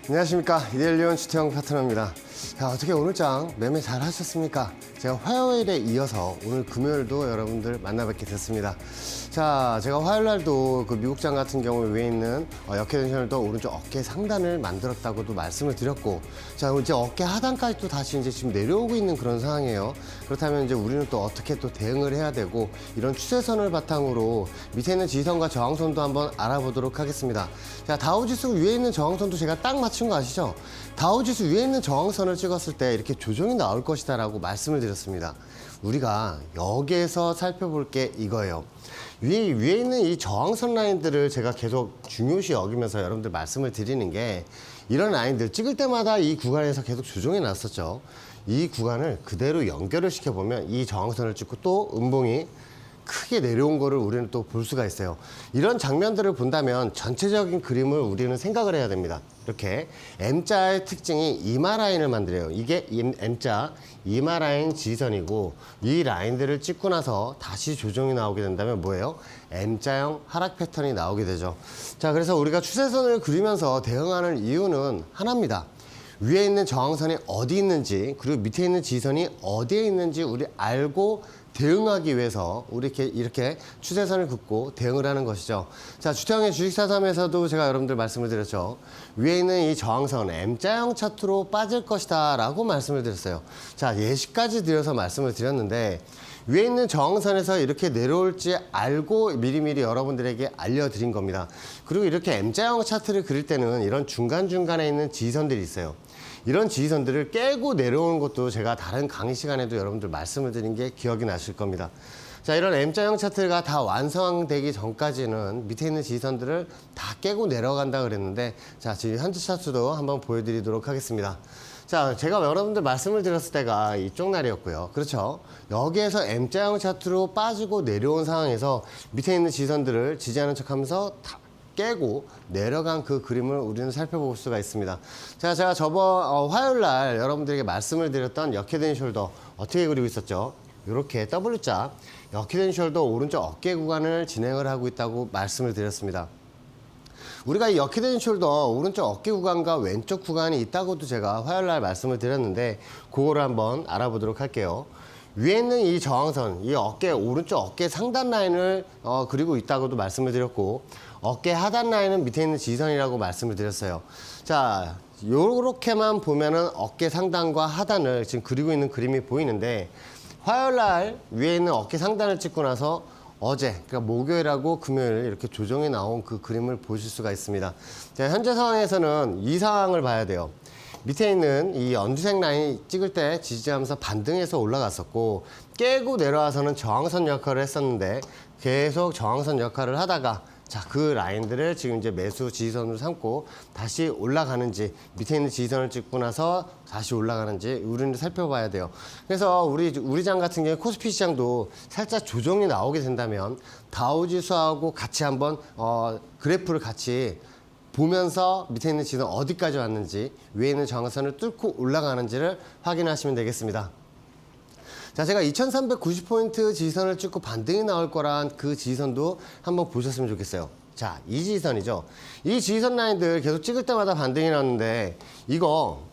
안녕하십니까. 이데일리온 주태영 파트너입니다. 자, 어떻게 오늘 장 매매 잘 하셨습니까? 제가 화요일에 이어서 오늘 금요일도 여러분들 만나뵙게 됐습니다. 자, 제가 화요일 날도 그 미국장 같은 경우 위에 있는 역회전선도 오른쪽 어깨 상단을 만들었다고도 말씀을 드렸고, 자, 이제 어깨 하단까지 또 다시 이제 지금 내려오고 있는 그런 상황이에요. 그렇다면 이제 우리는 또 어떻게 또 대응을 해야 되고, 이런 추세선을 바탕으로 밑에 있는 지지선과 저항선도 한번 알아보도록 하겠습니다. 자, 다우지수 위에 있는 저항선도 제가 딱 맞춘 거 아시죠? 다우지수 위에 있는 저항선을 찍었을 때 이렇게 조정이 나올 것이다라고 말씀을 드렸습니다. 우리가 여기에서 살펴볼 게 이거예요. 위에 있는 이 저항선 라인들을 제가 계속 중요시 여기면서 여러분들 말씀을 드리는 게, 이런 라인들 찍을 때마다 이 구간에서 계속 조정이 났었죠. 이 구간을 그대로 연결을 시켜보면 이 저항선을 찍고 또 음봉이 크게 내려온 거를 우리는 또 볼 수가 있어요. 이런 장면들을 본다면 전체적인 그림을 우리는 생각을 해야 됩니다. 이렇게 M자의 특징이 이마 라인을 만들어요. 이게 M자 이마 라인 지지선이고, 이 라인들을 찍고 나서 다시 조정이 나오게 된다면 뭐예요? M자형 하락 패턴이 나오게 되죠. 자, 그래서 우리가 추세선을 그리면서 대응하는 이유는 하나입니다. 위에 있는 저항선이 어디 있는지, 그리고 밑에 있는 지지선이 어디에 있는지 우리 알고 대응하기 위해서 우리 이렇게 추세선을 긋고 대응을 하는 것이죠. 자, 주태영의 주식사삼에서도 제가 여러분들 말씀을 드렸죠. 위에 있는 이 저항선 M자형 차트로 빠질 것이다 라고 말씀을 드렸어요. 자, 예시까지 드려서 말씀을 드렸는데, 위에 있는 저항선에서 이렇게 내려올지 알고 미리미리 여러분들에게 알려드린 겁니다. 그리고 이렇게 M자형 차트를 그릴 때는 이런 중간중간에 있는 지지선들이 있어요. 이런 지지선들을 깨고 내려오는 것도 제가 다른 강의 시간에도 여러분들 말씀을 드린 게 기억이 나실 겁니다. 자, 이런 M자형 차트가 다 완성되기 전까지는 밑에 있는 지지선들을 다 깨고 내려간다 그랬는데, 자, 지금 현재 차트도 한번 보여드리도록 하겠습니다. 자, 제가 여러분들 말씀을 드렸을 때가 이쪽 날이었고요. 그렇죠? 여기에서 M자형 차트로 빠지고 내려온 상황에서 밑에 있는 지지선들을 지지하는 척하면서 다 깨고 내려간 그 그림을 우리는 살펴볼 수가 있습니다. 자, 제가 저번 화요일 날 여러분들에게 말씀을 드렸던 역헤드 숄더 어떻게 그리고 있었죠? 이렇게 W자 역헤드 숄더 오른쪽 어깨 구간을 진행을 하고 있다고 말씀을 드렸습니다. 우리가 이 역헤드 숄더 오른쪽 어깨 구간과 왼쪽 구간이 있다고도 제가 화요일 날 말씀을 드렸는데, 그거를 한번 알아보도록 할게요. 위에 있는 이 저항선, 이 어깨 오른쪽 어깨 상단 라인을 그리고 있다고도 말씀을 드렸고, 어깨 하단 라인은 밑에 있는 지지선이라고 말씀을 드렸어요. 자, 요렇게만 보면은 어깨 상단과 하단을 지금 그리고 있는 그림이 보이는데, 화요일 날 위에 있는 어깨 상단을 찍고 나서 어제, 그러니까 목요일하고 금요일 이렇게 조정이 나온 그 그림을 보실 수가 있습니다. 자, 현재 상황에서는 이 상황을 봐야 돼요. 밑에 있는 이 연두색 라인 찍을 때 지지하면서 반등해서 올라갔었고, 깨고 내려와서는 저항선 역할을 했었는데, 계속 저항선 역할을 하다가, 자, 그 라인들을 지금 이제 매수 지지선으로 삼고 다시 올라가는지, 밑에 있는 지지선을 찍고 나서 다시 올라가는지 우리는 살펴봐야 돼요. 그래서 우리 장 같은 경우에 코스피 시장도 살짝 조정이 나오게 된다면 다우지수하고 같이 한번 그래프를 같이 보면서 밑에 있는 지지선 어디까지 왔는지, 위에 있는 저항선을 뚫고 올라가는지를 확인하시면 되겠습니다. 자, 제가 2390포인트 지지선을 찍고 반등이 나올 거란 그 지지선도 한번 보셨으면 좋겠어요. 자, 이 지지선이죠. 이 지지선 라인들 계속 찍을 때마다 반등이 나왔는데, 이거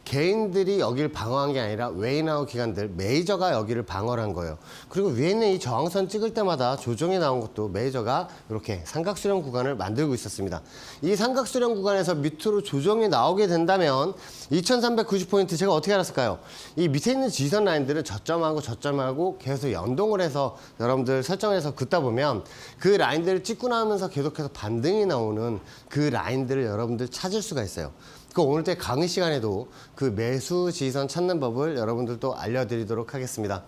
개인들이 여기를 방어한 게 아니라 웨이나우 기관들, 메이저가 여기를 방어를 한 거예요. 그리고 위에 있는 이 저항선 찍을 때마다 조정이 나온 것도 메이저가 이렇게 삼각수렴 구간을 만들고 있었습니다. 이 삼각수렴 구간에서 밑으로 조정이 나오게 된다면 2390포인트 제가 어떻게 알았을까요? 이 밑에 있는 지지선 라인들은 저점하고 계속 연동을 해서 여러분들 설정해서 긋다 보면 그 라인들을 찍고 나면서 계속해서 반등이 나오는 그 라인들을 여러분들 찾을 수가 있어요. 그 오늘때 강의 시간에도 그 매수 지지선 찾는 법을 여러분들도 알려드리도록 하겠습니다.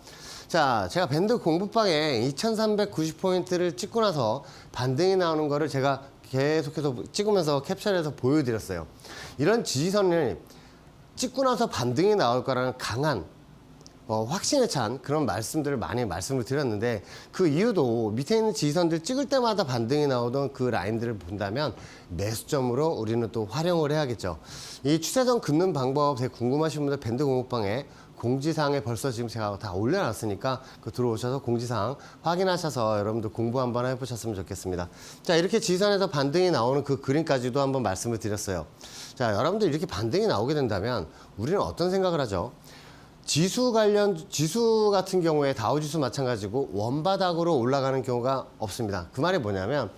자, 제가 밴드 공부방에 2390포인트를 찍고 나서 반등이 나오는 거를 제가 계속해서 찍으면서 캡처해서 보여드렸어요. 이런 지지선을 찍고 나서 반등이 나올 거라는 강한 확신에 찬 그런 말씀들을 많이 말씀을 드렸는데 그 이유도 밑에 있는 지지선들 찍을 때마다 반등이 나오던 그 라인들을 본다면 매수점으로 우리는 또 활용을 해야겠죠. 이 추세선 긋는 방법 되게 궁금하신 분들 밴드 공부방에 공지사항에 벌써 지금 제가 다 올려놨으니까 그 들어오셔서 공지사항 확인하셔서 여러분들 공부 한번 해보셨으면 좋겠습니다. 자, 이렇게 지지선에서 반등이 나오는 그 그림까지도 한번 말씀을 드렸어요. 자, 여러분들 이렇게 반등이 나오게 된다면 우리는 어떤 생각을 하죠? 지수 같은 경우에 다우지수 마찬가지고 원바닥으로 올라가는 경우가 없습니다. 그 말이 뭐냐면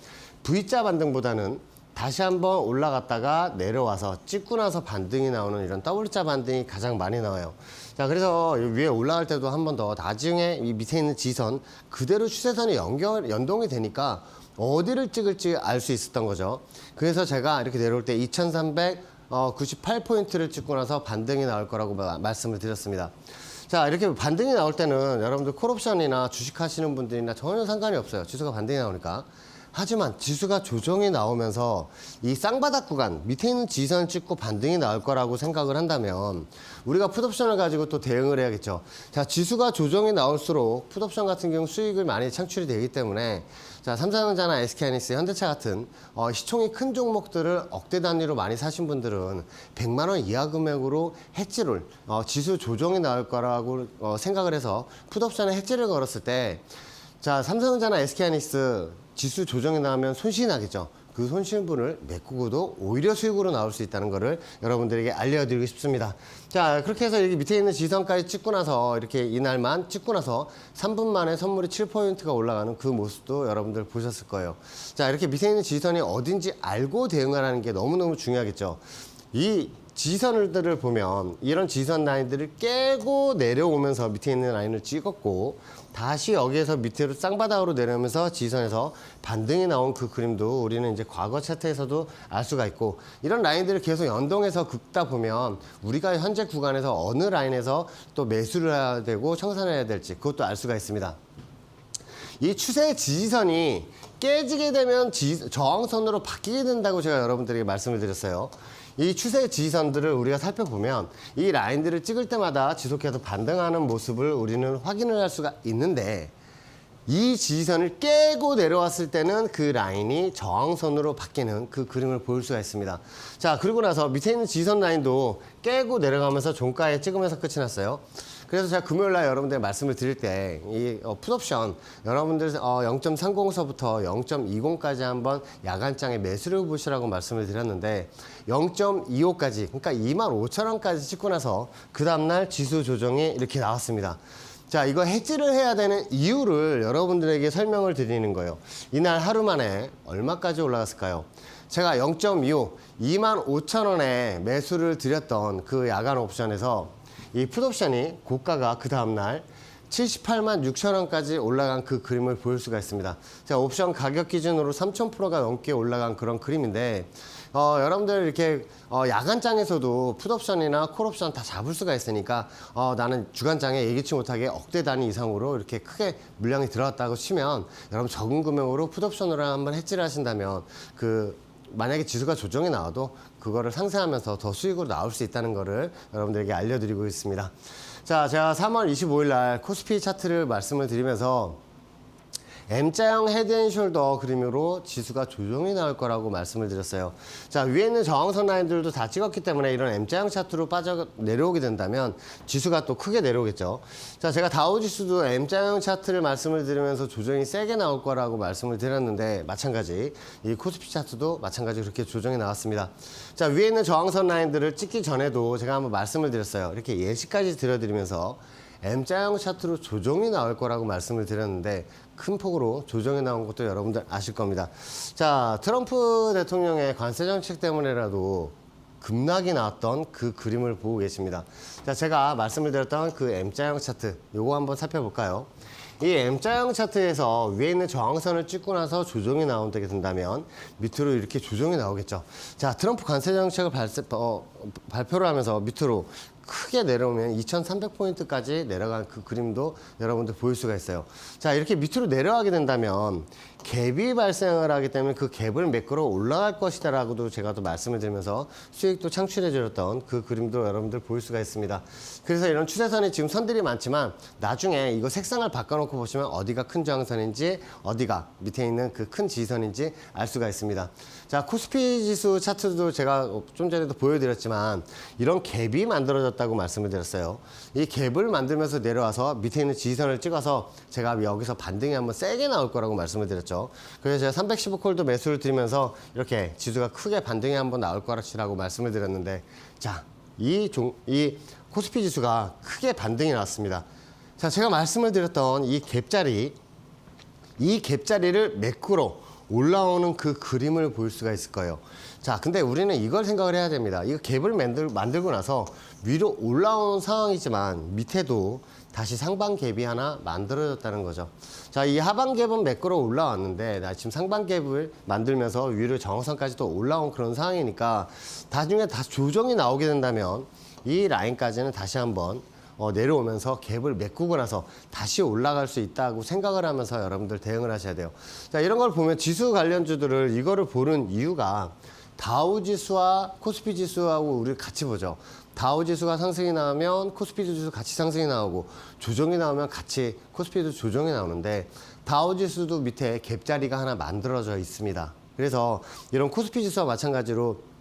V자 반등보다는 다시 한번 올라갔다가 내려와서 찍고 나서 반등이 나오는 이런 W자 반등이 가장 많이 나와요. 자, 그래서 위에 올라갈 때도 한 번 더 나중에 이 밑에 있는 지선 그대로 추세선이 연동이 되니까 어디를 찍을지 알 수 있었던 거죠. 그래서 제가 이렇게 내려올 때 2398포인트를 찍고 나서 반등이 나올 거라고 말씀을 드렸습니다. 자, 이렇게 반등이 나올 때는 여러분들 콜옵션이나 주식 하시는 분들이나 전혀 상관이 없어요. 지수가 반등이 나오니까. 하지만 지수가 조정이 나오면서 이 쌍바닥 구간 밑에 있는 지지선을 찍고 반등이 나올 거라고 생각을 한다면 우리가 풋옵션을 가지고 또 대응을 해야겠죠. 자, 지수가 조정이 나올수록 풋옵션 같은 경우 수익을 많이 창출이 되기 때문에 자, 삼성전자나 SK하이닉스, 현대차 같은 시총이 큰 종목들을 억대 단위로 많이 사신 분들은 100만 원 이하 금액으로 해지를 지수 조정이 나올 거라고 생각을 해서 풋옵션에 해지를 걸었을 때 자, 삼성전자나 SK하이닉스 지수 조정이 나오면 손실이 나겠죠. 그 손실분을 메꾸고도 오히려 수익으로 나올 수 있다는 거를 여러분들에게 알려드리고 싶습니다. 자, 그렇게 해서 여기 밑에 있는 지선까지 찍고 나서 이렇게 이날만 찍고 나서 3분 만에 선물이 7포인트가 올라가는 그 모습도 여러분들 보셨을 거예요. 자, 이렇게 밑에 있는 지선이 어딘지 알고 대응하라는 게 너무너무 중요하겠죠. 이 지선들을 보면 이런 지선 라인들을 깨고 내려오면서 밑에 있는 라인을 찍었고 다시 여기에서 밑으로 쌍바닥으로 내려오면서 지선에서 반등이 나온 그 그림도 우리는 이제 과거 차트에서도 알 수가 있고 이런 라인들을 계속 연동해서 긋다 보면 우리가 현재 구간에서 어느 라인에서 또 매수를 해야 되고 청산을 해야 될지 그것도 알 수가 있습니다. 이 추세 지지선이 깨지게 되면 저항선으로 바뀌게 된다고 제가 여러분들에게 말씀을 드렸어요. 이 추세 지지선들을 우리가 살펴보면 이 라인들을 찍을 때마다 지속해서 반등하는 모습을 우리는 확인을 할 수가 있는데 이 지지선을 깨고 내려왔을 때는 그 라인이 저항선으로 바뀌는 그 그림을 볼 수가 있습니다. 자, 그리고 나서 밑에 있는 지지선 라인도 깨고 내려가면서 종가에 찍으면서 끝이 났어요. 그래서 제가 금요일날 여러분들 말씀을 드릴 때 이 풋옵션 여러분들 0.30서부터 0.20까지 한번 야간장에 매수를 보시라고 말씀을 드렸는데 0.25까지 그러니까 25,000원까지 찍고 나서 그 다음날 지수 조정이 이렇게 나왔습니다. 자, 이거 해지를 해야 되는 이유를 여러분들에게 설명을 드리는 거예요. 이날 하루 만에 얼마까지 올라갔을까요? 제가 0.25, 25,000원에 매수를 드렸던 그 야간 옵션에서 이 풋옵션이 고가가 그 다음날 78만 6천원까지 올라간 그 그림을 볼 수가 있습니다. 자, 옵션 가격 기준으로 3,000%가 넘게 올라간 그런 그림인데 여러분들 이렇게 야간장에서도 풋옵션이나 콜옵션 다 잡을 수가 있으니까 나는 주간장에 예기치 못하게 억대 단위 이상으로 이렇게 크게 물량이 들어왔다고 치면 여러분 적은 금액으로 풋옵션으로 한번 해지를 하신다면 만약에 지수가 조정이 나와도 그거를 상쇄하면서 더 수익으로 나올 수 있다는 거를 여러분들에게 알려드리고 있습니다. 자, 제가 3월 25일 날 코스피 차트를 말씀을 드리면서 M자형 헤드앤숄더 그림으로 지수가 조정이 나올 거라고 말씀을 드렸어요. 자, 위에 있는 저항선 라인들도 다 찍었기 때문에 이런 M자형 차트로 내려오게 된다면 지수가 또 크게 내려오겠죠. 자, 제가 다우지수도 M자형 차트를 말씀을 드리면서 조정이 세게 나올 거라고 말씀을 드렸는데 마찬가지 이 코스피 차트도 마찬가지 그렇게 조정이 나왔습니다. 자, 위에 있는 저항선 라인들을 찍기 전에도 제가 한번 말씀을 드렸어요. 이렇게 예시까지 드려드리면서 M자형 차트로 조정이 나올 거라고 말씀을 드렸는데 큰 폭으로 조정이 나온 것도 여러분들 아실 겁니다. 자, 트럼프 대통령의 관세 정책 때문에라도 급락이 나왔던 그 그림을 보고 계십니다. 자, 제가 말씀을 드렸던 그 M자형 차트 요거 한번 살펴볼까요? 이 M자형 차트에서 위에 있는 저항선을 찍고 나서 조정이 나오게 된다면 밑으로 이렇게 조정이 나오겠죠. 자, 트럼프 관세 정책을 발표를 하면서 밑으로 크게 내려오면 2300포인트까지 내려간 그 그림도 여러분들 보일 수가 있어요. 자, 이렇게 밑으로 내려가게 된다면 갭이 발생을 하기 때문에 그 갭을 매끄러 올라갈 것이다라고도 제가 또 말씀을 드리면서 수익도 창출해 드렸던 그 그림도 여러분들 보일 수가 있습니다. 그래서 이런 추세선이 지금 선들이 많지만 나중에 이거 색상을 바꿔놓고 보시면 어디가 큰 저항선인지 어디가 밑에 있는 그 큰 지지선인지 알 수가 있습니다. 자, 코스피 지수 차트도 제가 좀 전에도 보여드렸지만 이런 갭이 만들어졌다고 말씀을 드렸어요. 이 갭을 만들면서 내려와서 밑에 있는 지지선을 찍어서 제가 여기서 반등이 한번 세게 나올 거라고 말씀을 드렸죠. 그래서 제가 315콜도 매수를 드리면서 이렇게 지수가 크게 반등이 한번 나올 거라고 말씀을 드렸는데, 자, 이 코스피 지수가 크게 반등이 나왔습니다. 자, 제가 말씀을 드렸던 이 갭자리를 매꾸러 올라오는 그 그림을 볼 수가 있을 거예요. 자, 근데 우리는 이걸 생각을 해야 됩니다. 이거 갭을 만들고 나서 위로 올라오는 상황이지만 밑에도 다시 상방 갭이 하나 만들어졌다는 거죠. 자, 이 하방 갭은 매끄러 올라왔는데 나 지금 상방 갭을 만들면서 위로 정상까지 또 올라온 그런 상황이니까 나중에 다시 조정이 나오게 된다면 이 라인까지는 다시 한번 내려오면서 갭을 메꾸고 나서 다시 올라갈 수 있다고 생각을 하면서 여러분들 대응을 하셔야 돼요. 자, 이런 걸 보면 지수 관련주들을 이거를 보는 이유가 다우지수와 코스피 지수하고 우리를 같이 보죠. 다우지수가 상승이 나오면 코스피 지수 같이 상승이 나오고 조정이 나오면 같이 코스피도 조정이 나오는데 다우지수도 밑에 갭자리가 하나 만들어져 있습니다. 그래서 이런 코스피 지수와 마찬가지로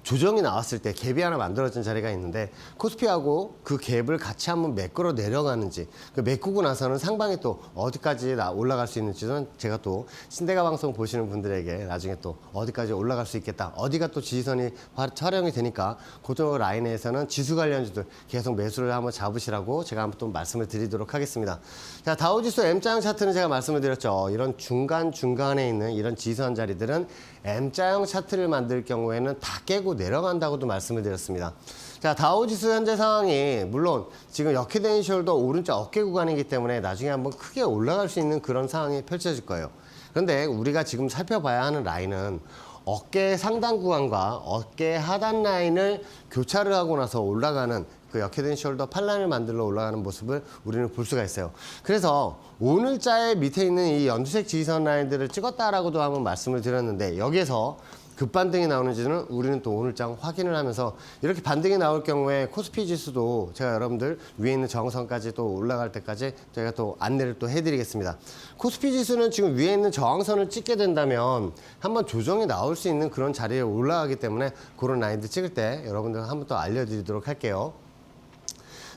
조정이 나왔을 때 갭이 하나 만들어진 자리가 있는데 코스피하고 그 갭을 같이 한번 메꾸러 내려가는지 그 메꾸고 나서는 상방이 또 어디까지 올라갈 수 있는지는 제가 또 신대가 방송 보시는 분들에게 나중에 또 어디까지 올라갈 수 있겠다, 어디가 또 지지선이 촬영이 되니까 그쪽 라인에서는 지수 관련주들 계속 매수를 한번 잡으시라고 제가 한번 또 말씀을 드리도록 하겠습니다. 자, 다우지수 M자형 차트는 제가 말씀을 드렸죠. 이런 중간중간에 있는 이런 지지선 자리들은 M자형 차트를 만들 경우에는 다 깨고 내려간다고도 말씀을 드렸습니다. 자, 다우지수 현재 상황이 물론 지금 역헤드앤 숄더 오른쪽 어깨 구간이기 때문에 나중에 한번 크게 올라갈 수 있는 그런 상황이 펼쳐질 거예요. 그런데 우리가 지금 살펴봐야 하는 라인은 어깨 상단 구간과 어깨 하단 라인을 교차를 하고 나서 올라가는 그 역헤드앤 숄더 팔라인을 만들러 올라가는 모습을 우리는 볼 수가 있어요. 그래서 오늘자의 밑에 있는 이 연두색 지지선 라인들을 찍었다라고도 한번 말씀을 드렸는데 여기에서 급반등이 나오는지는 우리는 또 오늘장 확인을 하면서 이렇게 반등이 나올 경우에 코스피 지수도 제가 여러분들 위에 있는 저항선까지 또 올라갈 때까지 저희가 또 안내를 또 해드리겠습니다. 코스피 지수는 지금 위에 있는 저항선을 찍게 된다면 한번 조정이 나올 수 있는 그런 자리에 올라가기 때문에 그런 라인들 찍을 때 여러분들 한번 또 알려드리도록 할게요.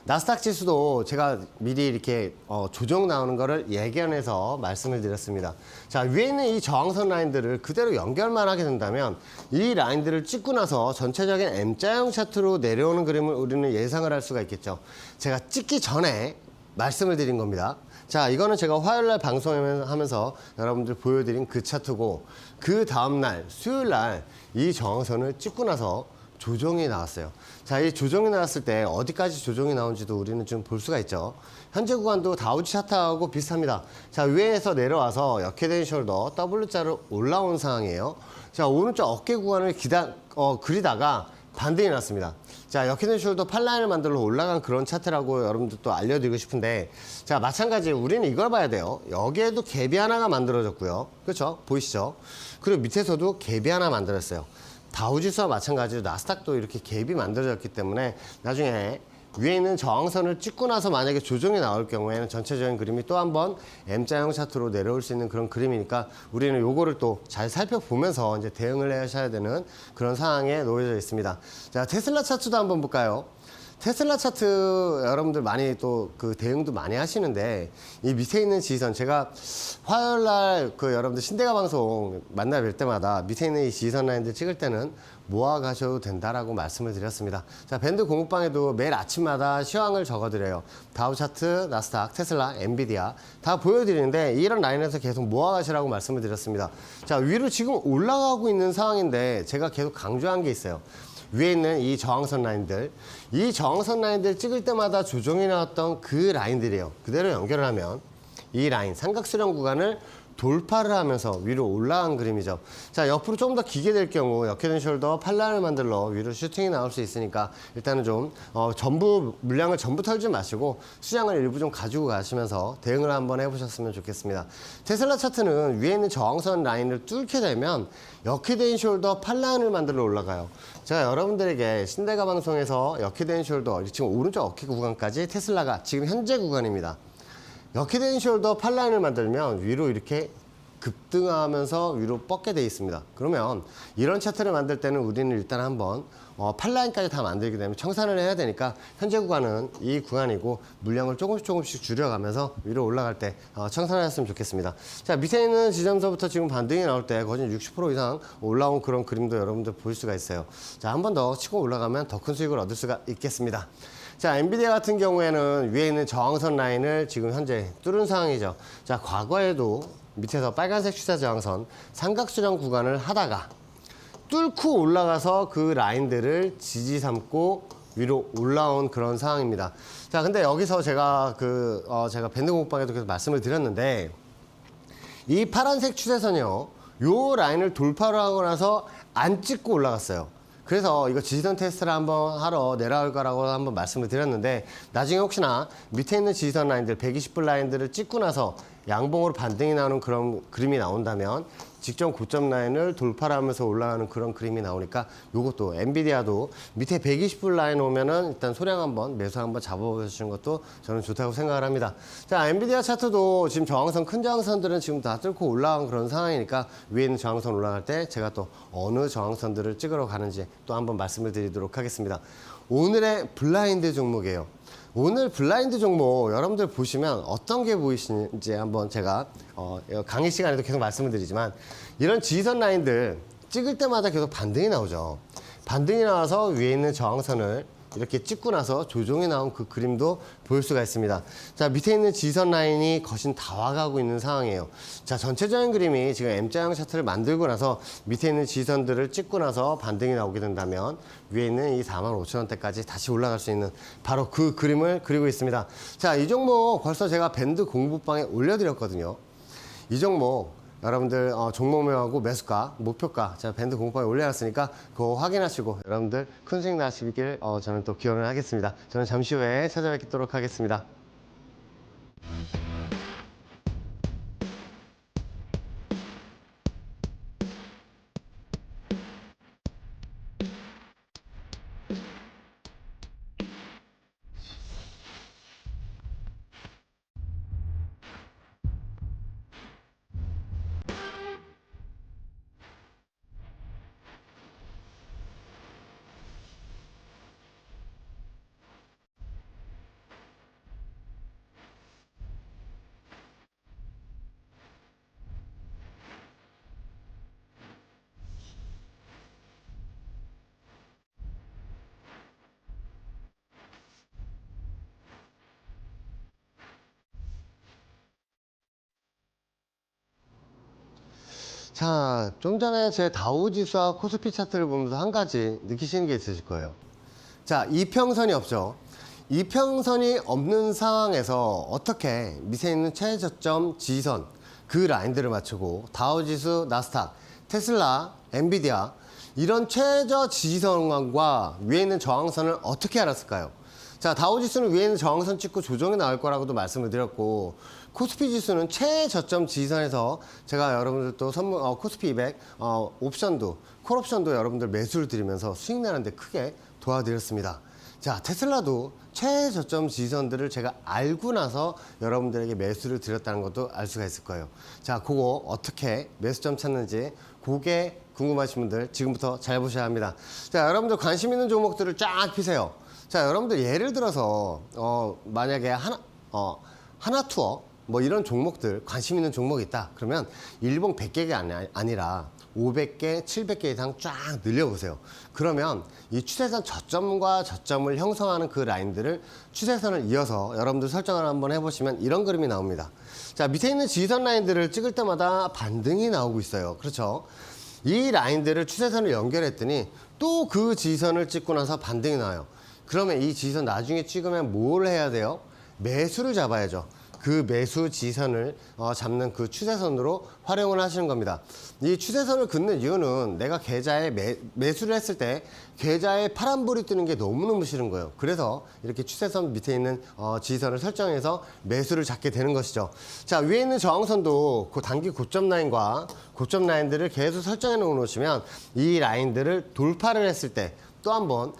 나스닥 지수도 제가 미리 이렇게 조정 나오는 거를 예견해서 말씀을 드렸습니다. 자, 위에 있는 이 저항선 라인들을 그대로 연결만 하게 된다면 이 라인들을 찍고 나서 전체적인 M자형 차트로 내려오는 그림을 우리는 예상을 할 수가 있겠죠. 제가 찍기 전에 말씀을 드린 겁니다. 자, 이거는 제가 화요일날 방송하면서 여러분들 보여드린 그 차트고 그 다음날 수요일날 이 저항선을 찍고 나서 조정이 나왔어요. 자, 이 조정이 나왔을 때 어디까지 조정이 나온지도 우리는 좀 볼 수가 있죠. 현재 구간도 다우지 차트하고 비슷합니다. 자, 위에서 내려와서 역헤드앤 숄더 W자로 올라온 상황이에요. 자, 오른쪽 어깨 구간을 그리다가 반등이 났습니다. 자, 역헤드앤 숄더 팔라인을 만들어 올라간 그런 차트라고 여러분들 또 알려드리고 싶은데, 자, 마찬가지로 우리는 이걸 봐야 돼요. 여기에도 갭이 하나가 만들어졌고요. 그렇죠? 보이시죠? 그리고 밑에서도 갭이 하나 만들었어요. 다우지수와 마찬가지로 나스닥도 이렇게 갭이 만들어졌기 때문에 나중에 위에 있는 저항선을 찍고 나서 만약에 조정이 나올 경우에는 전체적인 그림이 또 한번 M자형 차트로 내려올 수 있는 그런 그림이니까 우리는 요거를 또 잘 살펴보면서 이제 대응을 하셔야 되는 그런 상황에 놓여져 있습니다. 자, 테슬라 차트도 한번 볼까요? 테슬라 차트 여러분들 많이 또 그 대응도 많이 하시는데 이 밑에 있는 지지선 제가 화요일날 그 여러분들 신대가 방송 만나 뵐 때마다 밑에 있는 이 지지선 라인들 찍을 때는 모아 가셔도 된다라고 말씀을 드렸습니다. 자, 밴드 공부방에도 매일 아침마다 시황을 적어드려요. 다우 차트, 나스닥, 테슬라, 엔비디아 다 보여드리는데 이런 라인에서 계속 모아 가시라고 말씀을 드렸습니다. 자, 위로 지금 올라가고 있는 상황인데 제가 계속 강조한 게 있어요. 위에 있는 이 저항선 라인들, 이 저항선 라인들 찍을 때마다 조정이 나왔던 그 라인들이에요. 그대로 연결을 하면 이 라인, 삼각수렴 구간을 돌파를 하면서 위로 올라간 그림이죠. 자, 옆으로 좀 더 기게 될 경우 역헤드 숄더 팔라인을 만들러 위로 슈팅이 나올 수 있으니까 일단은 좀 전부 물량을 전부 털지 마시고 수량을 일부 좀 가지고 가시면서 대응을 한번 해보셨으면 좋겠습니다. 테슬라 차트는 위에 있는 저항선 라인을 뚫게 되면 역헤드 숄더 팔라인을 만들러 올라가요. 제가 여러분들에게 신대가 방송에서 역헤드 숄더 지금 오른쪽 어깨 구간까지 테슬라가 지금 현재 구간입니다. 역헤드 숄더 팔라인을 만들면 위로 이렇게 급등하면서 위로 뻗게 돼 있습니다. 그러면 이런 차트를 만들 때는 우리는 일단 한번 팔라인까지 다 만들게 되면 청산을 해야 되니까 현재 구간은 이 구간이고 물량을 조금씩 줄여가면서 위로 올라갈 때 청산을 했으면 좋겠습니다. 자, 밑에 있는 지점서부터 지금 반등이 나올 때 거진 60% 이상 올라온 그런 그림도 여러분들 볼 수가 있어요. 자, 한 번 더 치고 올라가면 더 큰 수익을 얻을 수가 있겠습니다. 자, 엔비디아 같은 경우에는 위에 있는 저항선 라인을 지금 현재 뚫은 상황이죠. 자, 과거에도 밑에서 빨간색 추세 저항선 삼각수렴 구간을 하다가 뚫고 올라가서 그 라인들을 지지 삼고 위로 올라온 그런 상황입니다. 자, 근데 여기서 제가 제가 밴드 공부방에도 계속 말씀을 드렸는데 이 파란색 추세선이요, 요 라인을 돌파를 하고 나서 안 찍고 올라갔어요. 그래서 이거 지지선 테스트를 한번 하러 내려올 거라고 한번 말씀을 드렸는데 나중에 혹시나 밑에 있는 지지선 라인들 120분 라인들을 찍고 나서 양봉으로 반등이 나오는 그런 그림이 나온다면 직전 고점 라인을 돌파를 하면서 올라가는 그런 그림이 나오니까 요것도 엔비디아도 밑에 120분 라인 오면은 일단 소량 한번 매수 한번 잡아보시는 것도 저는 좋다고 생각을 합니다. 자, 엔비디아 차트도 지금 저항선 큰 저항선들은 지금 다 뚫고 올라간 그런 상황이니까 위에 있는 저항선 올라갈 때 제가 또 어느 저항선들을 찍으러 가는지 또 한번 말씀을 드리도록 하겠습니다. 오늘의 블라인드 종목이에요. 오늘 블라인드 종목 여러분들 보시면 어떤 게 보이시는지 한번 제가 강의 시간에도 계속 말씀을 드리지만 이런 지지선 라인들 찍을 때마다 계속 반등이 나오죠. 반등이 나와서 위에 있는 저항선을 이렇게 찍고 나서 조정이 나온 그 그림도 볼 수가 있습니다. 자, 밑에 있는 지지선 라인이 거진 다 와가고 있는 상황이에요. 자, 전체적인 그림이 지금 M자형 차트를 만들고 나서 밑에 있는 지지선들을 찍고 나서 반등이 나오게 된다면 위에 있는 이 45,000원대까지 다시 올라갈 수 있는 바로 그 그림을 그리고 있습니다. 자, 이 종목 벌써 제가 밴드 공부방에 올려드렸거든요. 이 종목 여러분들 종목명하고 매수가, 목표가 제가 밴드 공부방에 올려놨으니까 그거 확인하시고 여러분들 큰 수익 나시길 저는 또 기원을 하겠습니다. 저는 잠시 후에 찾아뵙도록 하겠습니다. 자, 좀 전에 제 다우지수와 코스피 차트를 보면서 한 가지 느끼시는 게 있으실 거예요. 자, 이평선이 없죠. 이평선이 없는 상황에서 어떻게 밑에 있는 최저점 지지선 그 라인들을 맞추고 다우지수, 나스닥, 테슬라, 엔비디아 이런 최저 지지선과 위에 있는 저항선을 어떻게 알았을까요? 자, 다우지수는 위에 있는 저항선 찍고 조정이 나올 거라고도 말씀을 드렸고 코스피 지수는 최저점 지지선에서 제가 여러분들 또 선물 코스피 200 옵션도 콜옵션도 여러분들 매수를 드리면서 수익 내는데 크게 도와드렸습니다. 자, 테슬라도 최저점 지지선들을 제가 알고 나서 여러분들에게 매수를 드렸다는 것도 알 수가 있을 거예요. 자, 그거 어떻게 매수점 찾는지 그게 궁금하신 분들 지금부터 잘 보셔야 합니다. 자, 여러분들 관심 있는 종목들을 쫙 피세요. 자, 여러분들 예를 들어서 만약에 하나투어 뭐 이런 종목들 관심 있는 종목이 있다 그러면 일봉 100개가 아니라 500개, 700개 이상 쫙 늘려보세요. 그러면 이 추세선 저점과 저점을 형성하는 그 라인들을 추세선을 이어서 여러분들 설정을 한번 해보시면 이런 그림이 나옵니다. 자, 밑에 있는 지지선 라인들을 찍을 때마다 반등이 나오고 있어요. 그렇죠? 이 라인들을 추세선을 연결했더니 또 그 지지선을 찍고 나서 반등이 나와요. 그러면 이 지지선 나중에 찍으면 뭘 해야 돼요? 매수를 잡아야죠. 그 매수 지지선을 잡는 그 추세선으로 활용을 하시는 겁니다. 이 추세선을 긋는 이유는 내가 계좌에 매수를 했을 때 계좌에 파란불이 뜨는 게 너무너무 싫은 거예요. 그래서 이렇게 추세선 밑에 있는 지지선을 설정해서 매수를 잡게 되는 것이죠. 자, 위에 있는 저항선도 그 단기 고점 라인과 고점 라인들을 계속 설정해 놓으시면 이 라인들을 돌파를 했을 때 또 한번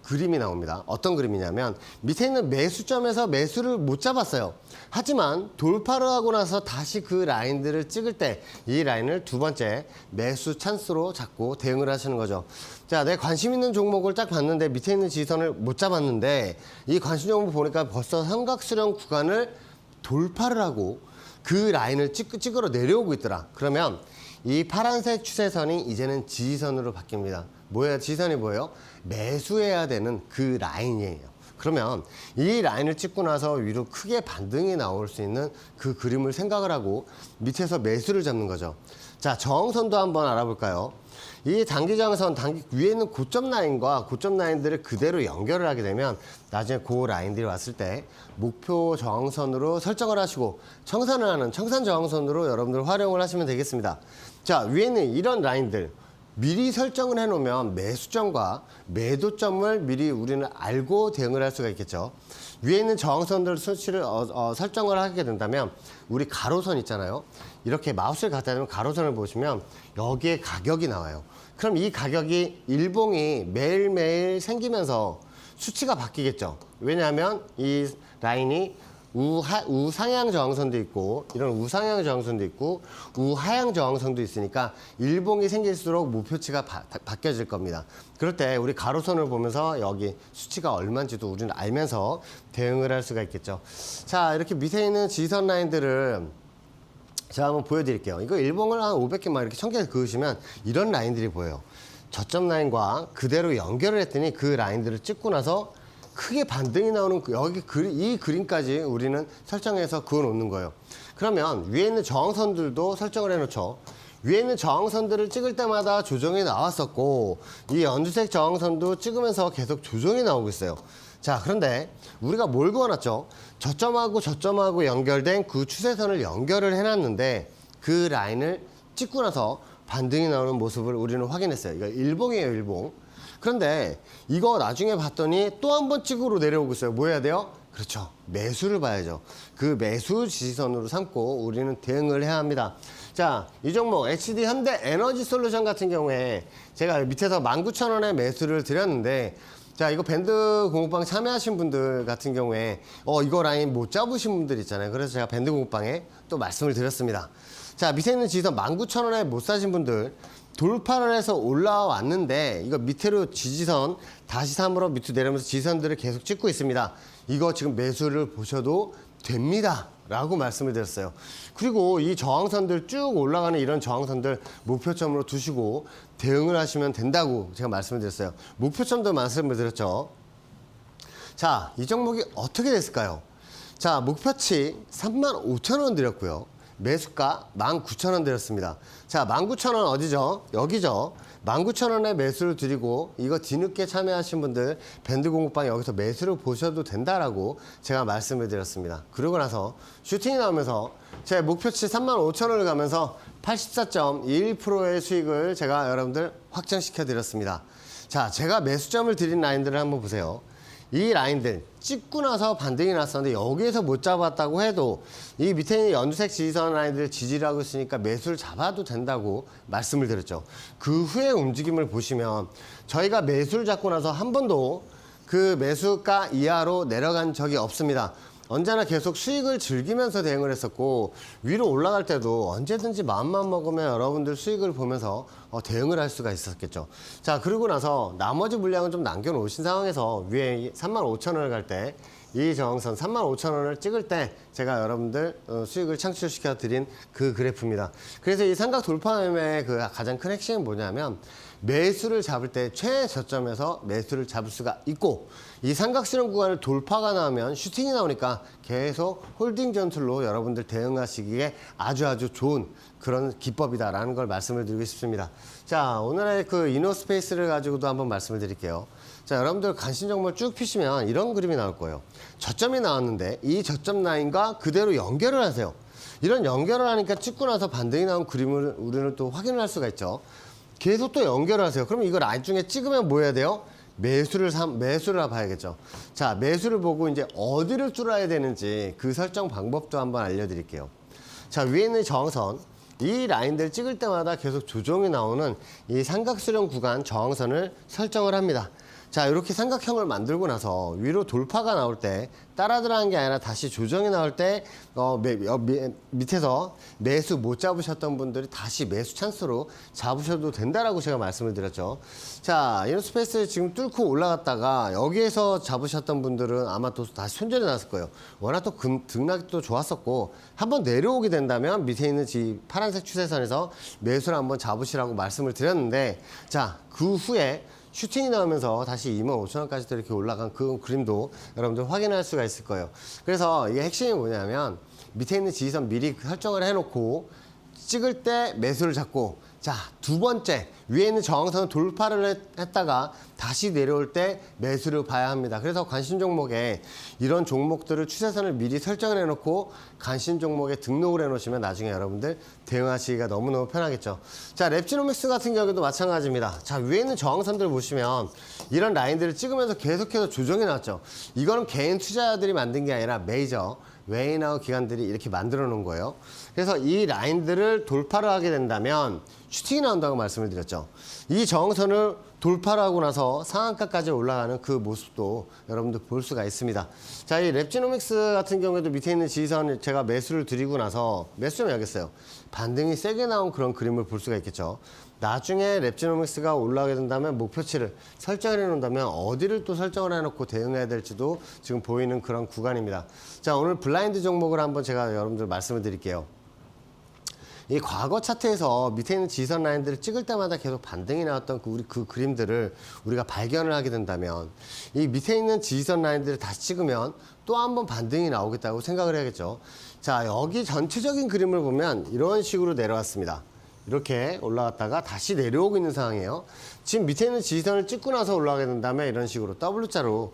그림이 나옵니다. 어떤 그림이냐면 밑에 있는 매수점에서 매수를 못 잡았어요. 하지만 돌파를 하고 나서 다시 그 라인들을 찍을 때 이 라인을 두 번째 매수 찬스로 잡고 대응을 하시는 거죠. 자, 내 관심 있는 종목을 딱 봤는데 밑에 있는 지지선을 못 잡았는데 이 관심 종목 보니까 벌써 삼각수렴 구간을 돌파를 하고 그 라인을 찍으러 내려오고 있더라. 그러면 이 파란색 추세선이 이제는 지지선으로 바뀝니다. 뭐예요? 지지선이 뭐예요? 매수해야 되는 그 라인이에요. 그러면 이 라인을 찍고 나서 위로 크게 반등이 나올 수 있는 그 그림을 생각을 하고 밑에서 매수를 잡는 거죠. 자, 저항선도 한번 알아볼까요? 이 단기 저항선, 단기 위에 있는 고점 라인과 고점 라인들을 그대로 연결을 하게 되면 나중에 그 라인들이 왔을 때 목표 저항선으로 설정을 하시고 청산을 하는 청산 저항선으로 여러분들 활용을 하시면 되겠습니다. 자, 위에 있는 이런 라인들 미리 설정을 해놓으면 매수점과 매도점을 미리 우리는 알고 대응을 할 수가 있겠죠. 위에 있는 저항선들 수치를 설정을 하게 된다면 우리 가로선 있잖아요. 이렇게 마우스를 갖다 대면 가로선을 보시면 여기에 가격이 나와요. 그럼 이 가격이 일봉이 매일매일 생기면서 수치가 바뀌겠죠. 왜냐하면 이 라인이 우상향 저항선도 있고 이런 우상향 저항선도 있고 우하향 저항선도 있으니까 일봉이 생길수록 목표치가 바뀌어질 겁니다. 그럴 때 우리 가로선을 보면서 여기 수치가 얼마인지도 우리는 알면서 대응을 할 수가 있겠죠. 자, 이렇게 밑에 있는 지지선 라인들을 제가 한번 보여드릴게요. 이거 일봉을 한 500개만 이렇게 1000개 그으시면 이런 라인들이 보여요. 저점 라인과 그대로 연결을 했더니 그 라인들을 찍고 나서 크게 반등이 나오는 여기 이 그림까지 우리는 설정해서 그어 놓는 거예요. 그러면 위에 있는 저항선들도 설정을 해 놓죠. 위에 있는 저항선들을 찍을 때마다 조정이 나왔었고 이 연두색 저항선도 찍으면서 계속 조정이 나오고 있어요. 자, 그런데 우리가 뭘 그어놨죠? 저점하고 저점하고 연결된 그 추세선을 연결을 해놨는데 그 라인을 찍고 나서 반등이 나오는 모습을 우리는 확인했어요. 이거 일봉이에요, 일봉. 그런데 이거 나중에 봤더니 또 한 번 찍으로 내려오고 있어요. 뭐 해야 돼요? 그렇죠. 매수를 봐야죠. 그 매수 지지선으로 삼고 우리는 대응을 해야 합니다. 자, 이 종목 HD 현대 에너지 솔루션 같은 경우에 제가 밑에서 19,000원에 매수를 드렸는데 자, 이거 밴드 공부방 참여하신 분들 같은 경우에 이거 라인 못 잡으신 분들 있잖아요. 그래서 제가 밴드 공부방에 또 말씀을 드렸습니다. 자, 밑에 있는 지지선 19,000원에 못 사신 분들 돌파를 해서 올라왔는데 이거 밑으로 지지선 다시 3으로 밑으로 내려오면서 지지선들을 계속 찍고 있습니다. 이거 지금 매수를 보셔도 됩니다 라고 말씀을 드렸어요. 그리고 이 저항선들 쭉 올라가는 이런 저항선들 목표점으로 두시고 대응을 하시면 된다고 제가 말씀을 드렸어요. 목표점도 말씀을 드렸죠. 자, 이 종목이 어떻게 됐을까요? 자, 목표치 35,000원 드렸고요. 매수가 19,000원 드렸습니다. 자, 19,000원 어디죠? 여기죠. 19,000원에 매수를 드리고 이거 뒤늦게 참여하신 분들 밴드 공부방 여기서 매수를 보셔도 된다라고 제가 말씀을 드렸습니다. 그러고 나서 슈팅이 나오면서 제 목표치 35,000원을 가면서 84.21%의 수익을 제가 여러분들 확정시켜 드렸습니다. 자, 제가 매수점을 드린 라인들을 한번 보세요. 이 라인들 찍고 나서 반등이 났었는데 여기에서 못 잡았다고 해도 이 밑에 있는 연두색 지지선 라인들 지지를 하고 있으니까 매수를 잡아도 된다고 말씀을 드렸죠. 그 후에 움직임을 보시면 저희가 매수를 잡고 나서 한 번도 그 매수가 이하로 내려간 적이 없습니다. 언제나 계속 수익을 즐기면서 대응을 했었고 위로 올라갈 때도 언제든지 마음만 먹으면 여러분들 수익을 보면서 대응을 할 수가 있었겠죠. 자, 그러고 나서 나머지 물량은 좀 남겨놓으신 상황에서 위에 35,000원을 갈 때 이 저항선 35,000원을 찍을 때 제가 여러분들 수익을 창출시켜 드린 그 그래프입니다. 그래서 이 삼각 돌파 매매의 그 가장 큰 핵심은 뭐냐면 매수를 잡을 때 최저점에서 매수를 잡을 수가 있고, 이 삼각수렴 구간을 돌파가 나오면 슈팅이 나오니까 계속 홀딩 전술로 여러분들 대응하시기에 아주 좋은 그런 기법이다라는 걸 말씀을 드리고 싶습니다. 자, 오늘의 그 이노스페이스를 가지고도 한번 말씀을 드릴게요. 자, 여러분들 관심 종목을 쭉 피시면 이런 그림이 나올 거예요. 저점이 나왔는데 이 저점 라인과 그대로 연결을 하세요. 이런 연결을 하니까 찍고 나서 반등이 나온 그림을 우리는 또 확인을 할 수가 있죠. 계속 또 연결을 하세요. 그럼 이걸 나중에 찍으면 뭐 해야 돼요? 매수를 봐야겠죠. 자, 매수를 보고 이제 어디를 뚫어야 되는지 그 설정 방법도 한번 알려드릴게요. 자, 위에 있는 저항선, 이 라인들 찍을 때마다 계속 조정이 나오는 이 삼각수렴 구간 저항선을 설정을 합니다. 자, 이렇게 삼각형을 만들고 나서 위로 돌파가 나올 때 따라 들어간 게 아니라 다시 조정이 나올 때 밑에서 매수 못 잡으셨던 분들이 다시 매수 찬스로 잡으셔도 된다라고 제가 말씀을 드렸죠. 자, 이노스페이스 지금 뚫고 올라갔다가 여기에서 잡으셨던 분들은 아마 또 다시 손절이 났을 거예요. 워낙 또 등락이 또 좋았었고, 한번 내려오게 된다면 밑에 있는 이 파란색 추세선에서 매수를 한번 잡으시라고 말씀을 드렸는데, 자, 그 후에 슈팅이 나오면서 다시 25,000원까지도 이렇게 올라간 그 그림도 여러분들 확인할 수가 있을 거예요. 그래서 이게 핵심이 뭐냐면 밑에 있는 지지선 미리 설정을 해놓고 찍을 때 매수를 잡고, 자, 두 번째 위에 있는 저항선을 돌파를 했다가 다시 내려올 때 매수를 봐야 합니다. 그래서 관심 종목에 이런 종목들을 추세선을 미리 설정을 해놓고 관심 종목에 등록을 해놓으시면 나중에 여러분들 대응하시기가 너무너무 편하겠죠. 자, 랩지노믹스 같은 경우도 마찬가지입니다. 자, 위에 있는 저항선들 보시면 이런 라인들을 찍으면서 계속해서 조정이 나왔죠. 이거는 개인 투자자들이 만든 게 아니라 메이저 웨이나우 기관들이 이렇게 만들어 놓은 거예요. 그래서 이 라인들을 돌파를 하게 된다면 슈팅이 나온다고 말씀을 드렸죠. 이 저항선을 돌파를 하고 나서 상한가까지 올라가는 그 모습도 여러분들 볼 수가 있습니다. 자, 이 랩지노믹스 같은 경우에도 밑에 있는 지지선 제가 매수를 드리고 나서 매수점 여기 있어요. 반등이 세게 나온 그런 그림을 볼 수가 있겠죠. 나중에 랩지노믹스가 올라가게 된다면 목표치를 설정을 해놓는다면 어디를 또 설정을 해놓고 대응해야 될지도 지금 보이는 그런 구간입니다. 자, 오늘 블라인드 종목을 한번 제가 여러분들 말씀을 드릴게요. 이 과거 차트에서 밑에 있는 지지선 라인들을 찍을 때마다 계속 반등이 나왔던 그 그림들을 우리가 발견을 하게 된다면 이 밑에 있는 지지선 라인들을 다시 찍으면 또 한 번 반등이 나오겠다고 생각을 해야겠죠. 자, 여기 전체적인 그림을 보면 이런 식으로 내려왔습니다. 이렇게 올라갔다가 다시 내려오고 있는 상황이에요. 지금 밑에 있는 지지선을 찍고 나서 올라가게 된다면 이런 식으로 W자로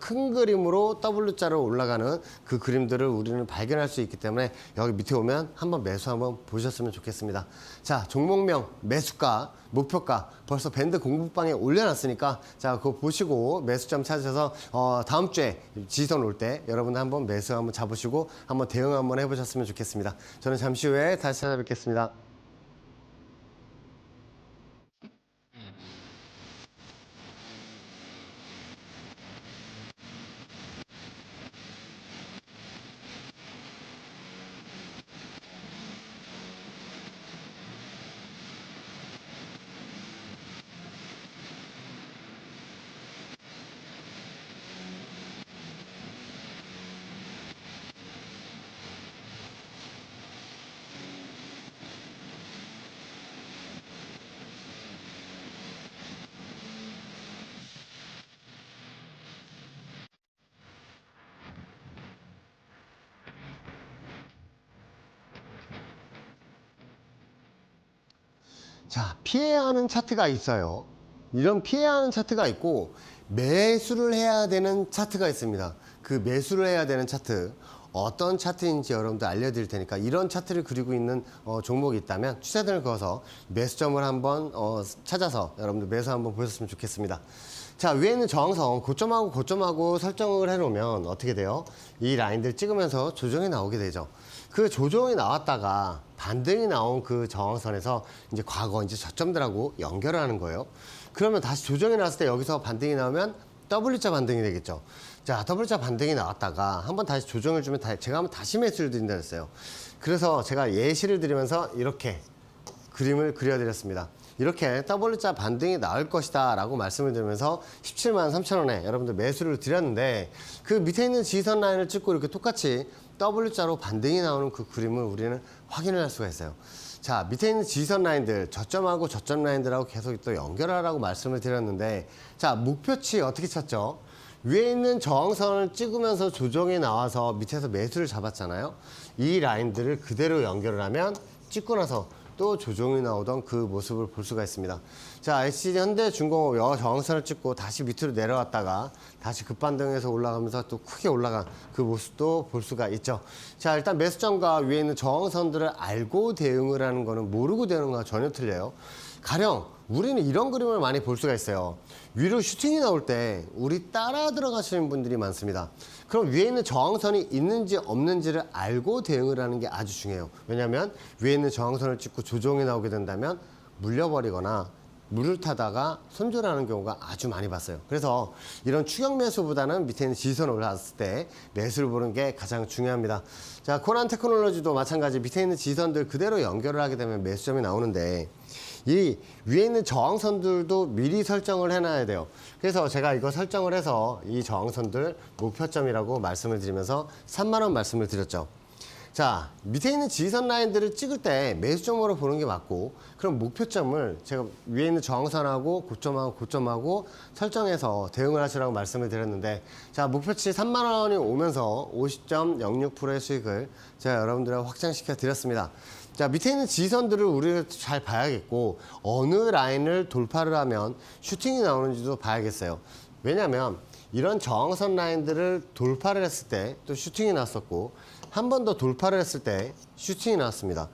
큰 그림으로 W자로 올라가는 그 그림들을 우리는 발견할 수 있기 때문에 여기 밑에 오면 한번 매수 한번 보셨으면 좋겠습니다. 자, 종목명, 매수가, 목표가 벌써 밴드 공부방에 올려놨으니까 자, 그거 보시고 매수점 찾으셔서 다음 주에 지지선 올 때 여러분들 한번 매수 한번 잡으시고 한번 대응 한번 해보셨으면 좋겠습니다. 저는 잠시 후에 다시 찾아뵙겠습니다. 자, 피해야 하는 차트가 있어요. 이런 피해야 하는 차트가 있고 매수를 해야 되는 차트가 있습니다. 그 매수를 해야 되는 차트 어떤 차트인지 여러분들 알려드릴 테니까 이런 차트를 그리고 있는 종목이 있다면 추세선을 그어서 매수점을 한번 찾아서 여러분들 매수 한번 보셨으면 좋겠습니다. 자, 위에 있는 저항선 고점하고 설정을 해놓으면 어떻게 돼요? 이 라인들 찍으면서 조정이 나오게 되죠. 그 조정이 나왔다가 반등이 나온 그 저항선에서 이제 과거 이제 저점들하고 연결을 하는 거예요. 그러면 다시 조정이 나왔을 때 여기서 반등이 나오면 W자 반등이 되겠죠. 자, W자 반등이 나왔다가 한번 다시 조정을 주면 제가 한번 다시 매수를 드린다 했어요. 그래서 제가 예시를 드리면서 이렇게 그림을 그려드렸습니다. 이렇게 W자 반등이 나올 것이다 라고 말씀을 드리면서 173,000원에 여러분들 매수를 드렸는데 그 밑에 있는 지지선 라인을 찍고 이렇게 똑같이 W자로 반등이 나오는 그 그림을 우리는 확인을 할 수가 있어요. 자, 밑에 있는 지지선 라인들, 저점하고 저점 라인들하고 계속 또 연결하라고 말씀을 드렸는데, 자, 목표치 어떻게 찾죠? 위에 있는 저항선을 찍으면서 조정이 나와서 밑에서 매수를 잡았잖아요. 이 라인들을 그대로 연결을 하면 찍고 나서 또 조정이 나오던 그 모습을 볼 수가 있습니다. 자, SCD 현대중공업 저항선을 찍고 다시 밑으로 내려왔다가 다시 급반등해서 올라가면서 또 크게 올라간 그 모습도 볼 수가 있죠. 자, 일단 매수점과 위에 있는 저항선들을 알고 대응을 하는 거는 모르고 대응하는 거와 전혀 틀려요. 가령 우리는 이런 그림을 많이 볼 수가 있어요. 위로 슈팅이 나올 때 우리 따라 들어가시는 분들이 많습니다. 그럼 위에 있는 저항선이 있는지 없는지를 알고 대응을 하는 게 아주 중요해요. 왜냐하면 위에 있는 저항선을 찍고 조정이 나오게 된다면 물려버리거나 물을 타다가 손절하는 경우가 아주 많이 봤어요. 그래서 이런 추격 매수보다는 밑에 있는 지지선을 올라왔을 때 매수를 보는 게 가장 중요합니다. 자, 코난 테크놀로지도 마찬가지 밑에 있는 지지선들 그대로 연결을 하게 되면 매수점이 나오는데 이 위에 있는 저항선들도 미리 설정을 해놔야 돼요. 그래서 제가 이거 설정을 해서 이 저항선들 목표점이라고 말씀을 드리면서 3만 원 말씀을 드렸죠. 자, 밑에 있는 지지선 라인들을 찍을 때 매수점으로 보는 게 맞고, 그럼 목표점을 제가 위에 있는 저항선하고 고점하고 설정해서 대응을 하시라고 말씀을 드렸는데, 자, 목표치 3만 원이 오면서 50.06%의 수익을 제가 여러분들에게 확장시켜 드렸습니다. 자, 밑에 있는 지지선들을 우리가 잘 봐야겠고, 어느 라인을 돌파를 하면 슈팅이 나오는지도 봐야겠어요. 왜냐하면 이런 저항선 라인들을 돌파를 했을 때 또 슈팅이 났었고, 한 번 더 돌파를 했을 때 슈팅이 나왔습니다.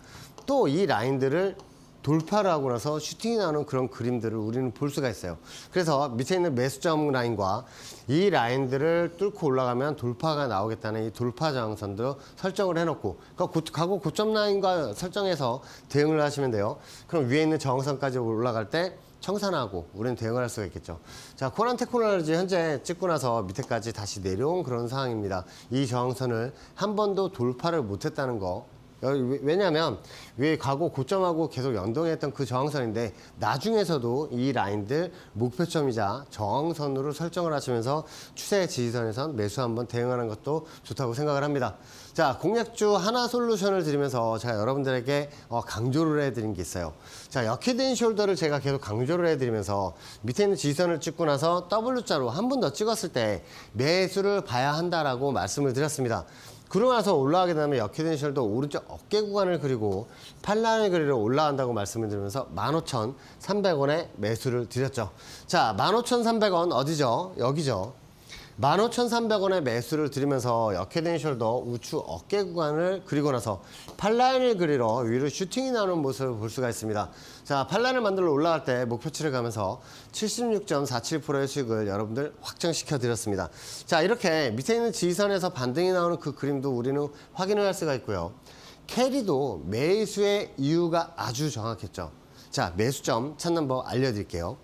또 이 라인들을 돌파를 하고 나서 슈팅이 나오는 그런 그림들을 우리는 볼 수가 있어요. 그래서 밑에 있는 매수점 라인과 이 라인들을 뚫고 올라가면 돌파가 나오겠다는 이 돌파 저항선도 설정을 해놓고, 가고 고점 라인과 설정해서 대응을 하시면 돼요. 그럼 위에 있는 저항선까지 올라갈 때 청산하고 우리는 대응을 할 수가 있겠죠. 자, 코난 테크놀로지 현재 찍고 나서 밑에까지 다시 내려온 그런 상황입니다. 이 저항선을 한 번도 돌파를 못했다는 거. 왜냐하면 위에 가고 고점하고 계속 연동했던 그 저항선인데, 나중에서도 이 라인들 목표점이자 저항선으로 설정을 하시면서 추세 지지선에선 매수 한번 대응하는 것도 좋다고 생각을 합니다. 자, 공략주 하나 솔루션을 드리면서 제가 여러분들에게 강조를 해드린 게 있어요. 자, 역헤드앤숄더를 제가 계속 강조를 해드리면서 밑에 있는 지지선을 찍고 나서 W자로 한 번 더 찍었을 때 매수를 봐야 한다라고 말씀을 드렸습니다. 그러고 나서 올라가게 되면 역헤드앤숄더 오른쪽 어깨 구간을 그리고 팔라인을 그리러 올라간다고 말씀을 드리면서 15,300원에 매수를 드렸죠. 자, 15,300원 어디죠? 여기죠. 15,300원에 매수를 드리면서 역헤드앤숄더 우측 어깨 구간을 그리고 나서 팔라인을 그리러 위로 슈팅이 나오는 모습을 볼 수가 있습니다. 자, 팔라인을 만들어 올라갈 때 목표치를 가면서 76.47%의 수익을 여러분들 확정시켜 드렸습니다. 자, 이렇게 밑에 있는 지지선에서 반등이 나오는 그 그림도 우리는 확인을 할 수가 있고요. 캐리도 매수의 이유가 아주 정확했죠. 자, 매수점 찾는 법 알려드릴게요.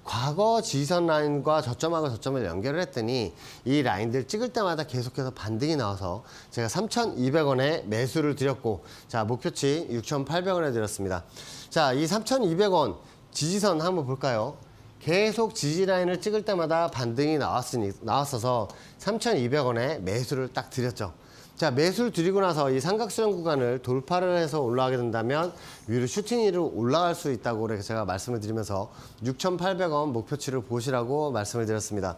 과거 지지선 라인과 저점하고 저점을 연결을 했더니 이 라인들 찍을 때마다 계속해서 반등이 나와서 제가 3,200원에 매수를 드렸고, 자, 목표치 6,800원에 드렸습니다. 자, 이 3,200원 지지선 한번 볼까요? 계속 지지 라인을 찍을 때마다 반등이 나왔어서 3,200원에 매수를 딱 드렸죠. 자, 매수를 드리고 나서 이 삼각수렴 구간을 돌파를 해서 올라가게 된다면 위로 슈팅으로 올라갈 수 있다고 제가 말씀을 드리면서 6,800원 목표치를 보시라고 말씀을 드렸습니다.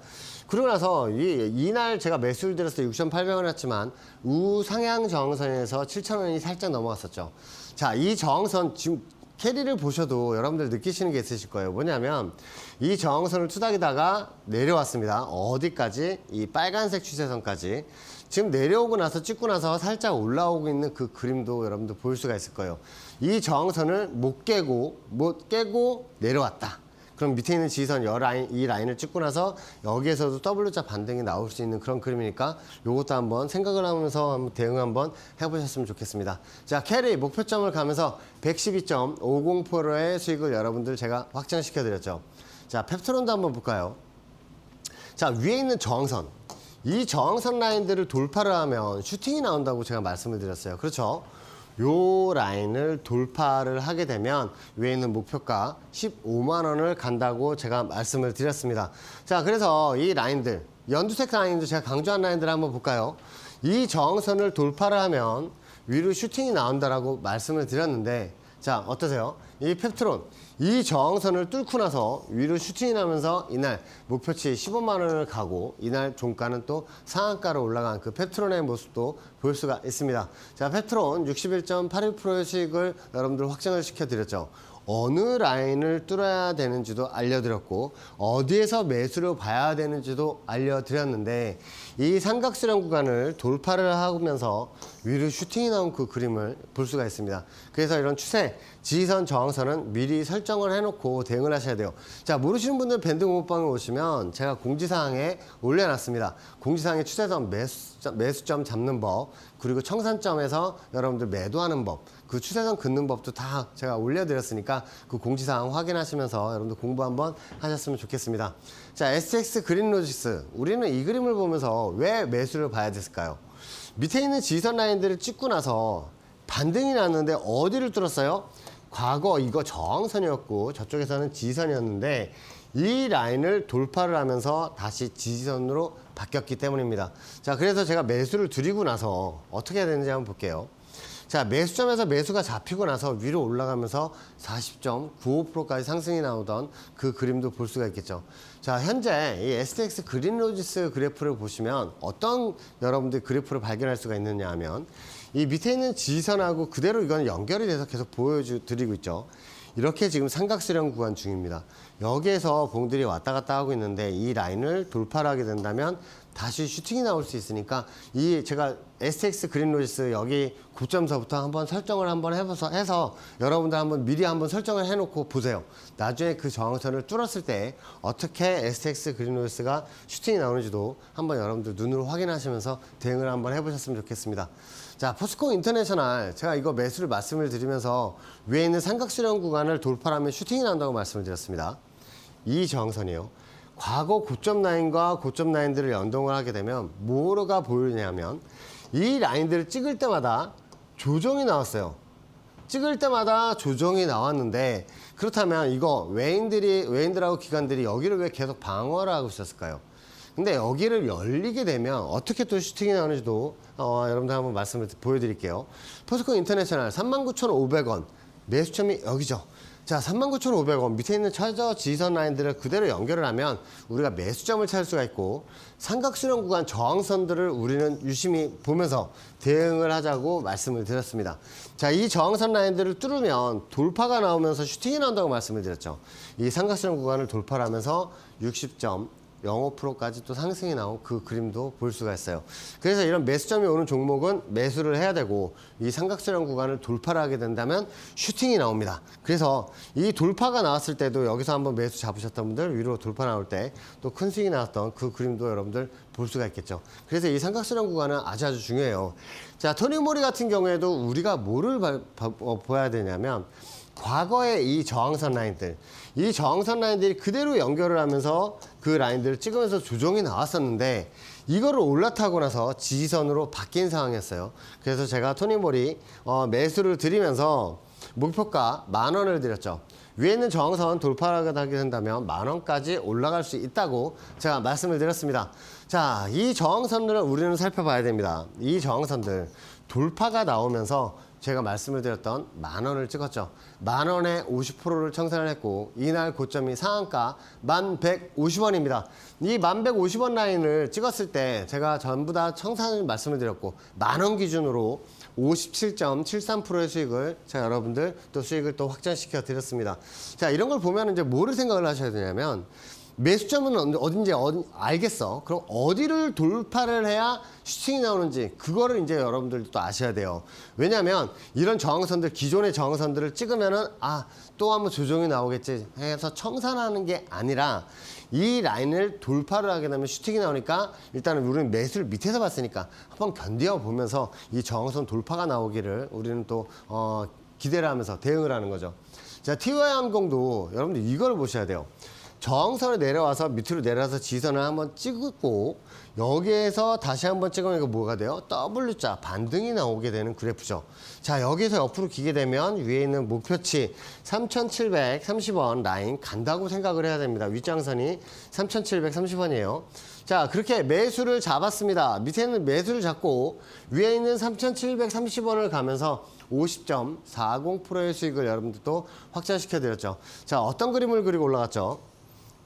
그러고 나서 이날 제가 매수를 드렸을 때 6,800원 했지만 우상향 저항선에서 7,000원이 살짝 넘어갔었죠. 자, 이 저항선 지금 캐리를 보셔도 여러분들 느끼시는 게 있으실 거예요. 뭐냐면 이 저항선을 투닥이다가 내려왔습니다. 어디까지? 이 빨간색 추세선까지. 지금 내려오고 나서 찍고 나서 살짝 올라오고 있는 그 그림도 여러분들 볼 수가 있을 거예요. 이 저항선을 못 깨고 내려왔다. 그럼 밑에 있는 지지선 이 라인을 찍고 나서 여기에서도 W자 반등이 나올 수 있는 그런 그림이니까 이것도 한번 생각을 하면서 한번 대응 한번 해보셨으면 좋겠습니다. 자, 캐리 목표점을 가면서 112.50%의 수익을 여러분들 제가 확정시켜 드렸죠. 자, 펩트론도 한번 볼까요? 자, 위에 있는 저항선. 이 저항선 라인들을 돌파를 하면 슈팅이 나온다고 제가 말씀을 드렸어요. 그렇죠? 요 라인을 돌파를 하게 되면 위에 있는 목표가 15만 원을 간다고 제가 말씀을 드렸습니다. 자, 그래서 이 라인들, 연두색 라인도 제가 강조한 라인들을 한번 볼까요? 이 저항선을 돌파를 하면 위로 슈팅이 나온다라고 말씀을 드렸는데, 자, 어떠세요? 이 펩트론, 이 저항선을 뚫고 나서 위로 슈팅이 나면서 이날 목표치 15만 원을 가고 이날 종가는 또 상한가로 올라간 그 펩트론의 모습도 볼 수가 있습니다. 자, 펩트론 61.81%의 수익을 여러분들 확정을 시켜드렸죠. 어느 라인을 뚫어야 되는지도 알려드렸고 어디에서 매수를 봐야 되는지도 알려드렸는데 이 삼각수렴 구간을 돌파를 하면서 위로 슈팅이 나온 그 그림을 볼 수가 있습니다. 그래서 이런 추세, 지지선, 저항선은 미리 설정을 해놓고 대응을 하셔야 돼요. 자, 모르시는 분들 밴드 공부방에 오시면 제가 공지사항에 올려놨습니다. 공지사항에 추세선 매수점 잡는 법, 그리고 청산점에서 여러분들 매도하는 법, 그 추세선 긋는 법도 다 제가 올려드렸으니까 그 공지사항 확인하시면서 여러분들 공부 한번 하셨으면 좋겠습니다. 자, STX 그린로지스, 우리는 이 그림을 보면서 왜 매수를 봐야 됐을까요? 밑에 있는 지지선 라인들을 찍고 나서 반등이 났는데 어디를 뚫었어요? 과거 이거 저항선이었고 저쪽에서는 지지선이었는데 이 라인을 돌파를 하면서 다시 지지선으로 바뀌었기 때문입니다. 자, 그래서 제가 매수를 드리고 나서 어떻게 해야 되는지 한번 볼게요. 자, 매수점에서 매수가 잡히고 나서 위로 올라가면서 40.95%까지 상승이 나오던 그 그림도 볼 수가 있겠죠. 자, 현재 이 STX 그린로지스 그래프를 보시면 어떤 여러분들 그래프를 발견할 수가 있느냐 하면 이 밑에 있는 지지선하고 그대로 이건 연결이 돼서 계속 보여드리고 있죠. 이렇게 지금 삼각수렴 구간 중입니다. 여기에서 봉들이 왔다 갔다 하고 있는데 이 라인을 돌파를 하게 된다면 다시 슈팅이 나올 수 있으니까 이 제가 STX 그린로지스 여기 고점서부터 한번 설정을 한번 해서 여러분들 한번 미리 한번 설정을 해놓고 보세요. 나중에 그 저항선을 뚫었을 때 어떻게 STX 그린로지스가 슈팅이 나오는지도 한번 여러분들 눈으로 확인하시면서 대응을 한번 해보셨으면 좋겠습니다. 자, 포스코 인터내셔널 제가 이거 매수를 말씀을 드리면서 위에 있는 삼각수렴 구간을 돌파하면 슈팅이 난다고 말씀을 드렸습니다. 이 저항선이에요. 과거 고점 라인과 고점 라인들을 연동을 하게 되면 뭐가 보이냐면 이 라인들을 찍을 때마다 조정이 나왔어요. 찍을 때마다 조정이 나왔는데 그렇다면 이거 외인들하고 기관들이 여기를 왜 계속 방어를 하고 있었을까요? 근데 여기를 열리게 되면 어떻게 또 슈팅이 나오는지도 여러분들 한번 말씀을 보여드릴게요. 포스코 인터내셔널 39,500원 매수점이 여기죠. 자, 39,500원 밑에 있는 최저 지지선 라인들을 그대로 연결을 하면 우리가 매수점을 찾을 수가 있고 삼각수렴 구간 저항선들을 우리는 유심히 보면서 대응을 하자고 말씀을 드렸습니다. 자, 이 저항선 라인들을 뚫으면 돌파가 나오면서 슈팅이 나온다고 말씀을 드렸죠. 이 삼각수렴 구간을 돌파를 하면서 60.05%까지 또 상승이 나온 그 그림도 볼 수가 있어요. 그래서 이런 매수점이 오는 종목은 매수를 해야 되고 이 삼각수렴 구간을 돌파를 하게 된다면 슈팅이 나옵니다. 그래서 이 돌파가 나왔을 때도 여기서 한번 매수 잡으셨던 분들 위로 돌파 나올 때 또 큰 수익이 나왔던 그 그림도 여러분들 볼 수가 있겠죠. 그래서 이 삼각수렴 구간은 아주 중요해요. 자, 토니모리 같은 경우에도 우리가 뭐를 봐야 되냐면 과거의 이 저항선 라인들, 이 저항선 라인들이 그대로 연결을 하면서 그 라인들을 찍으면서 조정이 나왔었는데 이거를 올라타고 나서 지지선으로 바뀐 상황이었어요. 그래서 제가 토니모리 매수를 드리면서 목표가 10,000원을 드렸죠. 위에 있는 저항선 돌파를 하게 된다면 10,000원까지 올라갈 수 있다고 제가 말씀을 드렸습니다. 자, 이 저항선들을 우리는 살펴봐야 됩니다. 이 저항선들 돌파가 나오면서 제가 말씀을 드렸던 10,000원을 찍었죠. 10,000원에 50%를 청산을 했고 이날 고점이 상한가 1150원입니다. 이 1150원 라인을 찍었을 때 제가 전부 다 청산을 말씀을 드렸고 10,000원 기준으로 57.73%의 수익을 제가 여러분들 또 수익을 또 확정시켜 드렸습니다. 자, 이런 걸 보면 이제 뭐를 생각을 하셔야 되냐면 매수점은 어딘지 알겠어. 그럼 어디를 돌파를 해야 슈팅이 나오는지 그거를 이제 여러분들도 또 아셔야 돼요. 왜냐하면 이런 저항선들 기존의 저항선들을 찍으면은 또 한번 조정이 나오겠지 해서 청산하는 게 아니라 이 라인을 돌파를 하게 되면 슈팅이 나오니까 일단은 우리는 매수를 밑에서 봤으니까 한번 견뎌 보면서 이 저항선 돌파가 나오기를 우리는 또 기대를 하면서 대응을 하는 거죠. 자, TY항공도 여러분들 이걸 보셔야 돼요. 저항선을 내려와서 밑으로 내려와서 지선을 한번 찍고 여기에서 다시 한번 찍으면 이거 뭐가 돼요? W자 반등이 나오게 되는 그래프죠. 자, 여기에서 옆으로 기게 되면 위에 있는 목표치 3,730원 라인 간다고 생각을 해야 됩니다. 윗장선이 3,730원이에요. 자, 그렇게 매수를 잡았습니다. 밑에 있는 매수를 잡고 위에 있는 3,730원을 가면서 50.40%의 수익을 여러분들 또 확장시켜 드렸죠. 자, 어떤 그림을 그리고 올라갔죠?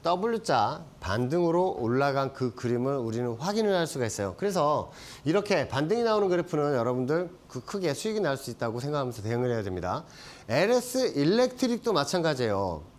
W자 반등으로 올라간 그 그림을 우리는 확인을 할 수가 있어요. 그래서 이렇게 반등이 나오는 그래프는 여러분들 그 크게 수익이 날 수 있다고 생각하면서 대응을 해야 됩니다. LS 일렉트릭도 마찬가지예요.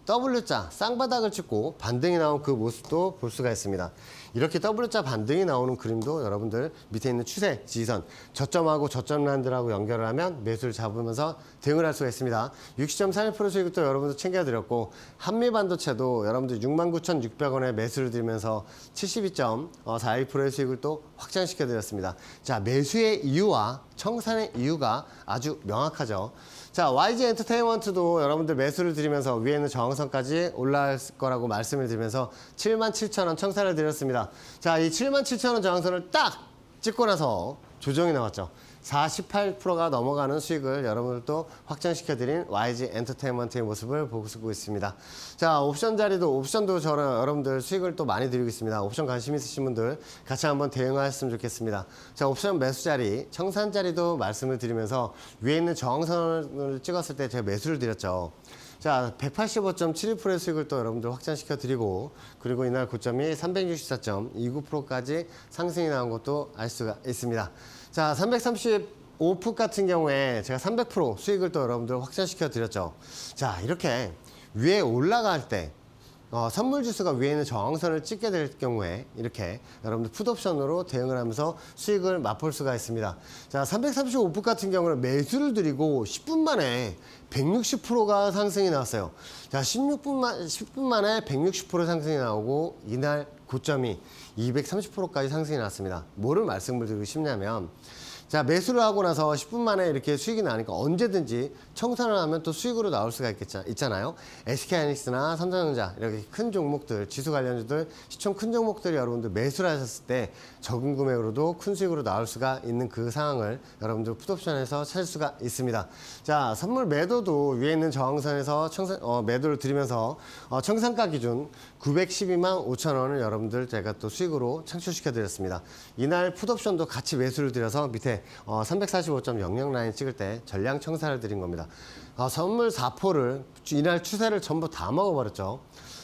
W자 쌍바닥을 찍고 반등이 나온 그 모습도 볼 수가 있습니다. 이렇게 W자 반등이 나오는 그림도 여러분들 밑에 있는 추세 지지선 저점하고 저점 라인들하고 연결을 하면 매수를 잡으면서 대응을 할 수가 있습니다. 60.31% 수익을 또 여러분들 챙겨드렸고 한미반도체도 여러분들 69,600원에 매수를 드리면서 72.42%의 수익을 또 확장시켜드렸습니다. 자, 매수의 이유와 청산의 이유가 아주 명확하죠. 자, YG 엔터테인먼트도 여러분들 매수를 드리면서 위에 있는 저항선까지 올라갈 거라고 말씀을 드리면서 77,000원 청산을 드렸습니다. 자, 이 77,000원 저항선을 딱 찍고 나서 조정이 나왔죠. 48%가 넘어가는 수익을 여러분들도 확정시켜드린 YG 엔터테인먼트의 모습을 보고 있습니다. 자, 옵션도 여러분들 수익을 또 많이 드리고 있습니다. 옵션 관심 있으신 분들 같이 한번 대응하셨으면 좋겠습니다. 자, 옵션 매수 자리, 청산 자리도 말씀을 드리면서 위에 있는 저항선을 찍었을 때 제가 매수를 드렸죠. 자, 185.72%의 수익을 또 여러분들 확장시켜 드리고, 그리고 이날 고점이 364.29%까지 상승이 나온 것도 알 수가 있습니다. 자, 335풋 같은 경우에 제가 300% 수익을 또 여러분들 확장시켜 드렸죠. 자, 이렇게 위에 올라갈 때 선물 지수가 위에 있는 저항선을 찍게 될 경우에 이렇게 여러분들 풋옵션으로 대응을 하면서 수익을 맛볼 수가 있습니다. 자, 335풋 같은 경우는 매수를 드리고 10분 만에 160%가 상승이 나왔어요. 자, 10분 만에 160% 상승이 나오고 이날 고점이 230%까지 상승이 나왔습니다. 뭐를 말씀을 드리고 싶냐면, 자, 매수를 하고 나서 10분 만에 이렇게 수익이 나니까 언제든지 청산을 하면 또 수익으로 나올 수가 있잖아요. SK하이닉스나 삼성전자 이렇게 큰 종목들, 지수 관련주들, 시총 큰 종목들이 여러분들 매수를 하셨을 때 적은 금액으로도 큰 수익으로 나올 수가 있는 그 상황을 여러분들 풋옵션에서 찾을 수가 있습니다. 자, 선물 매도도 위에 있는 저항선에서 매도를 드리면서 청산가 기준 912만 5천 원을 여러분들 제가 또 수익으로 창출시켜 드렸습니다. 이날 풋옵션도 같이 매수를 드려서 밑에 345.00 라인 찍을 때 전량 청산을 드린 겁니다. 선물 4포를 이날 추세를 전부 다 먹어버렸죠.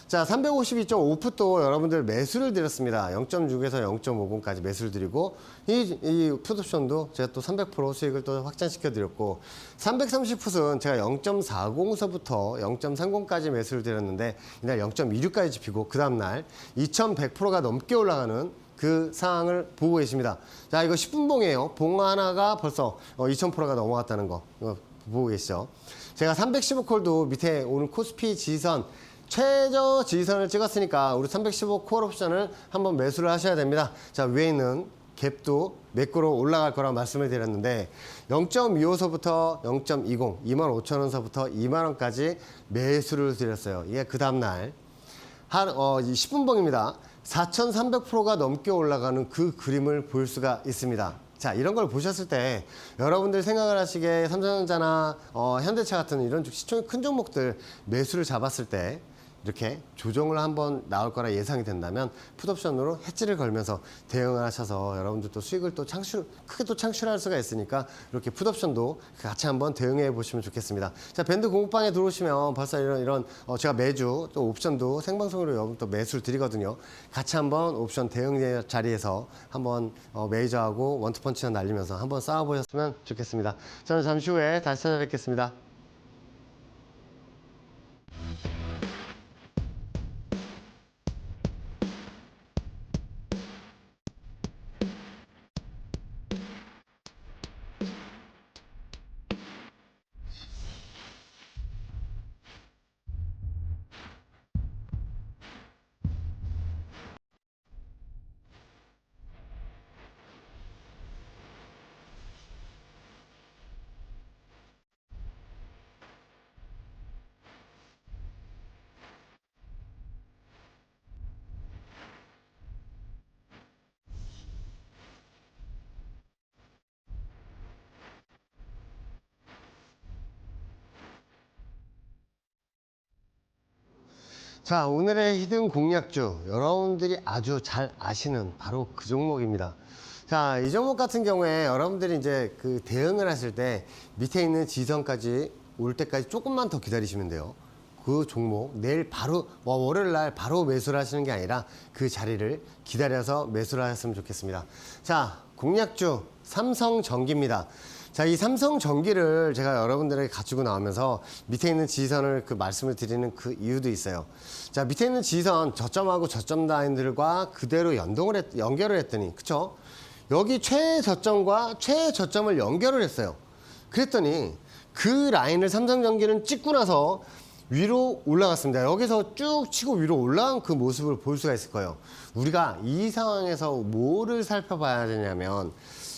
자, 352.5풋도 여러분들 매수를 드렸습니다. 0.6에서 0.50까지 매수를 드리고, 이 풋옵션도 제가 또 300% 수익을 또 확장시켜 드렸고, 330풋은 제가 0.40서부터 0.30까지 매수를 드렸는데, 이날 0.26까지 집히고, 그 다음날 2100%가 넘게 올라가는 그 상황을 보고 계십니다. 자, 이거 10분 봉이에요. 봉 하나가 벌써 2000%가 넘어갔다는 거 이거 보고 계시죠. 제가 315콜도 밑에 오늘 코스피 지선 최저 지지선을 찍었으니까 우리 315 콜 옵션을 한번 매수를 하셔야 됩니다. 자, 위에 있는 갭도 매꾸로 올라갈 거라고 말씀을 드렸는데 0.25서부터 0.20, 25,000원서부터 2만원까지 매수를 드렸어요. 이게 그 다음날 10분 봉입니다. 4,300%가 넘게 올라가는 그 그림을 볼 수가 있습니다. 자, 이런 걸 보셨을 때 여러분들 생각을 하시기에 삼성전자나 현대차 같은 이런 시총이 큰 종목들 매수를 잡았을 때 이렇게 조정을 한번 나올 거라 예상이 된다면 풋옵션으로 해지를 걸면서 대응을 하셔서 여러분들 또 수익을 또 크게 또 창출할 수가 있으니까 이렇게 풋옵션도 같이 한번 대응해 보시면 좋겠습니다. 자, 밴드 공부방에 들어오시면 벌써 이런 제가 매주 또 옵션도 생방송으로 여러분 또 매수를 드리거든요. 같이 한번 옵션 대응 자리에서 한번 메이저하고 원투펀치나 날리면서 한번 싸워보셨으면 좋겠습니다. 저는 잠시 후에 다시 찾아뵙겠습니다. 자, 오늘의 히든 공략주 여러분들이 아주 잘 아시는 바로 그 종목입니다. 자, 이 종목 같은 경우에 여러분들이 이제 그 대응을 하실 때 밑에 있는 지선까지 올 때까지 조금만 더 기다리시면 돼요. 그 종목 내일 바로 월요일 날 바로 매수를 하시는 게 아니라 그 자리를 기다려서 매수를 하셨으면 좋겠습니다. 자, 공략주 삼성전기입니다. 자, 이 삼성전기를 제가 여러분들에게 가지고 나오면서 밑에 있는 지선을 그 말씀을 드리는 그 이유도 있어요. 자, 밑에 있는 지선 저점하고 저점 라인들과 그대로 연결을 했더니, 그쵸? 여기 최저점과 최저점을 연결을 했어요. 그랬더니 그 라인을 삼성전기는 찍고 나서 위로 올라갔습니다. 여기서 쭉 치고 위로 올라간 그 모습을 볼 수가 있을 거예요. 우리가 이 상황에서 뭐를 살펴봐야 되냐면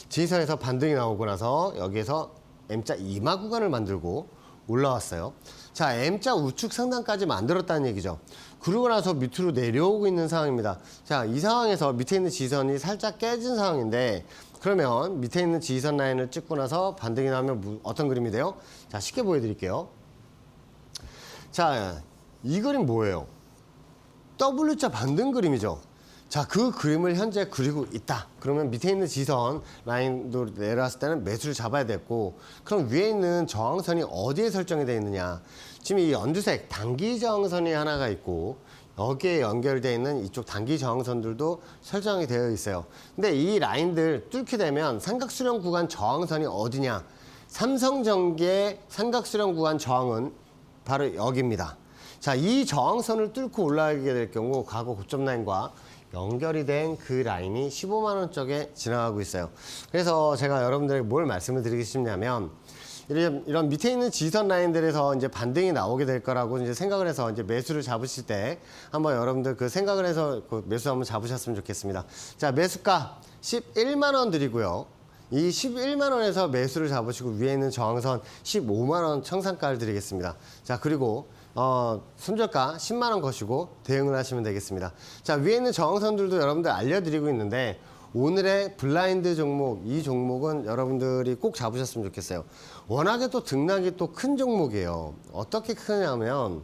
지선에서 반등이 나오고 나서 여기에서 M자 이마 구간을 만들고 올라왔어요. 자, M자 우측 상단까지 만들었다는 얘기죠. 그러고 나서 밑으로 내려오고 있는 상황입니다. 자, 이 상황에서 밑에 있는 지선이 살짝 깨진 상황인데 그러면 밑에 있는 지선 라인을 찍고 나서 반등이 나오면 어떤 그림이 돼요? 자, 쉽게 보여드릴게요. 자, 이 그림 뭐예요? W자 반등 그림이죠. 자, 그 그림을 현재 그리고 있다. 그러면 밑에 있는 지선 라인도 내려왔을 때는 매수를 잡아야 됐고, 그럼 위에 있는 저항선이 어디에 설정이 되어 있느냐? 지금 이 연두색 단기 저항선이 하나가 있고 여기에 연결되어 있는 이쪽 단기 저항선들도 설정이 되어 있어요. 근데 이 라인들 뚫게 되면 삼각수렴 구간 저항선이 어디냐? 삼성전기의 삼각수렴 구간 저항은 바로 여기입니다. 자, 이 저항선을 뚫고 올라가게 될 경우 과거 고점 라인과 연결이 된 그 라인이 15만 원 쪽에 지나가고 있어요. 그래서 제가 여러분들에게 뭘 말씀을 드리고 싶냐면 이런 밑에 있는 지선 라인들에서 이제 반등이 나오게 될 거라고 이제 생각을 해서 이제 매수를 잡으실 때 한번 여러분들 그 생각을 해서 그 매수 한번 잡으셨으면 좋겠습니다. 자, 매수가 11만 원 드리고요. 이 11만 원에서 매수를 잡으시고 위에 있는 저항선 15만 원 청산가를 드리겠습니다. 자, 그리고 손절가 10만 원 거시고 대응을 하시면 되겠습니다. 자, 위에 있는 저항선들도 여러분들 알려드리고 있는데 오늘의 블라인드 종목, 이 종목은 여러분들이 꼭 잡으셨으면 좋겠어요. 워낙에 또 등락이 또 큰 종목이에요. 어떻게 크냐면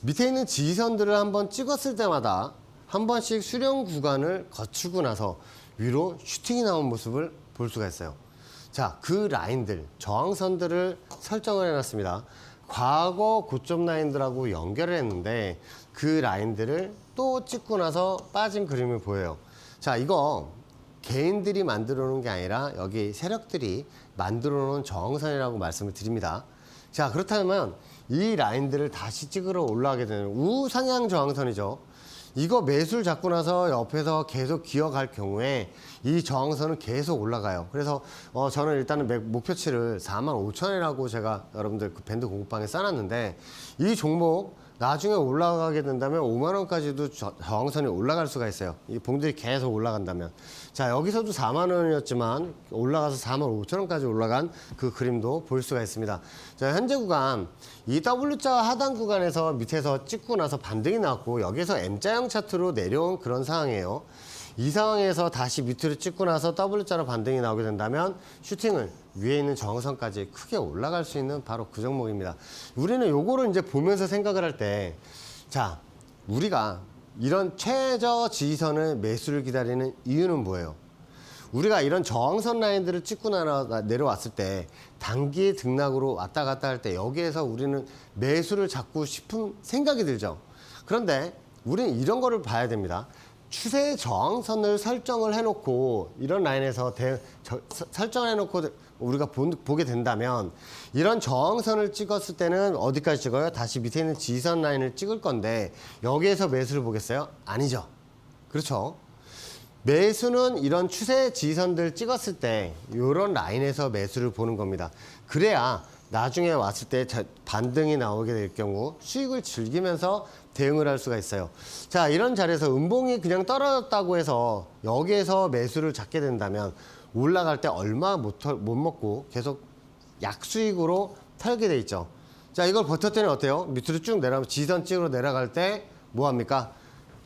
밑에 있는 지지선들을 한번 찍었을 때마다 한 번씩 수렴 구간을 거치고 나서 위로 슈팅이 나온 모습을 볼 수가 있어요. 자, 그 라인들, 저항선들을 설정을 해놨습니다. 과거 고점 라인들하고 연결을 했는데 그 라인들을 또 찍고 나서 빠진 그림을 보여요. 자, 이거 개인들이 만들어 놓은 게 아니라 여기 세력들이 만들어 놓은 저항선이라고 말씀을 드립니다. 자, 그렇다면 이 라인들을 다시 찍으러 올라가게 되는 우상향 저항선이죠. 이거 매수를 잡고 나서 옆에서 계속 기어갈 경우에 이 저항선은 계속 올라가요. 그래서 저는 일단은 목표치를 45,000원이라고 제가 여러분들 그 밴드 공부방에 써놨는데 이 종목 나중에 올라가게 된다면 5만 원까지도 저항선이 올라갈 수가 있어요. 이 봉들이 계속 올라간다면. 자, 여기서도 4만 원이었지만 올라가서 4만 5천 원까지 올라간 그 그림도 볼 수가 있습니다. 자, 현재 구간 이 W자 하단 구간에서 밑에서 찍고 나서 반등이 나왔고 여기서 M자형 차트로 내려온 그런 상황이에요. 이 상황에서 다시 밑으로 찍고 나서 W자로 반등이 나오게 된다면 슈팅을 위에 있는 저항선까지 크게 올라갈 수 있는 바로 그 종목입니다. 우리는 요거를 이제 보면서 생각을 할 때, 자, 우리가 이런 최저 지지선을 매수를 기다리는 이유는 뭐예요? 우리가 이런 저항선 라인들을 찍고 내려왔을 때 단기 등락으로 왔다 갔다 할 때 여기에서 우리는 매수를 잡고 싶은 생각이 들죠. 그런데 우리는 이런 거를 봐야 됩니다. 추세 저항선을 설정을 해놓고 이런 라인에서 설정을 해놓고 우리가 보게 된다면 이런 저항선을 찍었을 때는 어디까지 찍어요? 다시 밑에 있는 지선 라인을 찍을 건데 여기에서 매수를 보겠어요? 아니죠. 그렇죠. 매수는 이런 추세 지선들 찍었을 때 이런 라인에서 매수를 보는 겁니다. 그래야 나중에 왔을 때 반등이 나오게 될 경우 수익을 즐기면서 대응을 할 수가 있어요. 자, 이런 자리에서 음봉이 그냥 떨어졌다고 해서 여기에서 매수를 잡게 된다면 올라갈 때 얼마 못 먹고 계속 약수익으로 털게 돼 있죠. 자, 이걸 버텼더니 어때요? 밑으로 쭉 내려가면 지선 찍으러 내려갈 때 뭐합니까?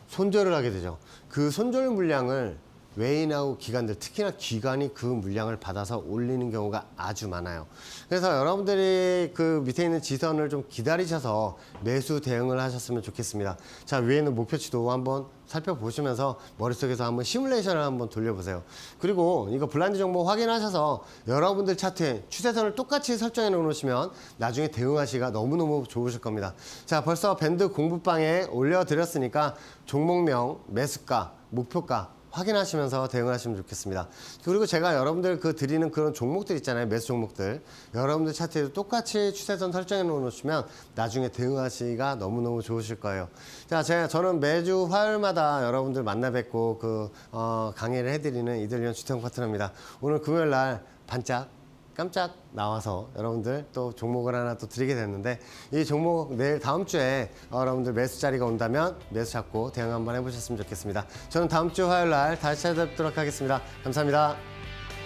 손절을 하게 되죠. 그 손절 물량을 외인하고 기관들, 특히나 기관이 그 물량을 받아서 올리는 경우가 아주 많아요. 그래서 여러분들이 그 밑에 있는 지선을 좀 기다리셔서 매수 대응을 하셨으면 좋겠습니다. 자, 위에 있는 목표치도 한번 살펴보시면서 머릿속에서 한번 시뮬레이션을 한번 돌려보세요. 그리고 이거 블라인드 정보 확인하셔서 여러분들 차트에 추세선을 똑같이 설정해 놓으시면 나중에 대응하시기가 너무너무 좋으실 겁니다. 자, 벌써 밴드 공부방에 올려드렸으니까 종목명, 매수가, 목표가 확인하시면서 대응하시면 좋겠습니다. 그리고 제가 여러분들 그 드리는 그런 종목들 있잖아요. 매수 종목들. 여러분들 차트에도 똑같이 추세선 설정해 놓으시면 나중에 대응하시기가 너무너무 좋으실 거예요. 자, 저는 매주 화요일마다 여러분들 만나 뵙고 강의를 해드리는 이들리언 주택 파트너입니다. 오늘 금요일 날 반짝 깜짝 나와서 여러분들 또 종목을 하나 또 드리게 됐는데 이 종목 내일 다음 주에 여러분들 매수 자리가 온다면 매수 잡고 대응 한번 해보셨으면 좋겠습니다. 저는 다음 주 화요일 날 다시 찾아뵙도록 하겠습니다. 감사합니다.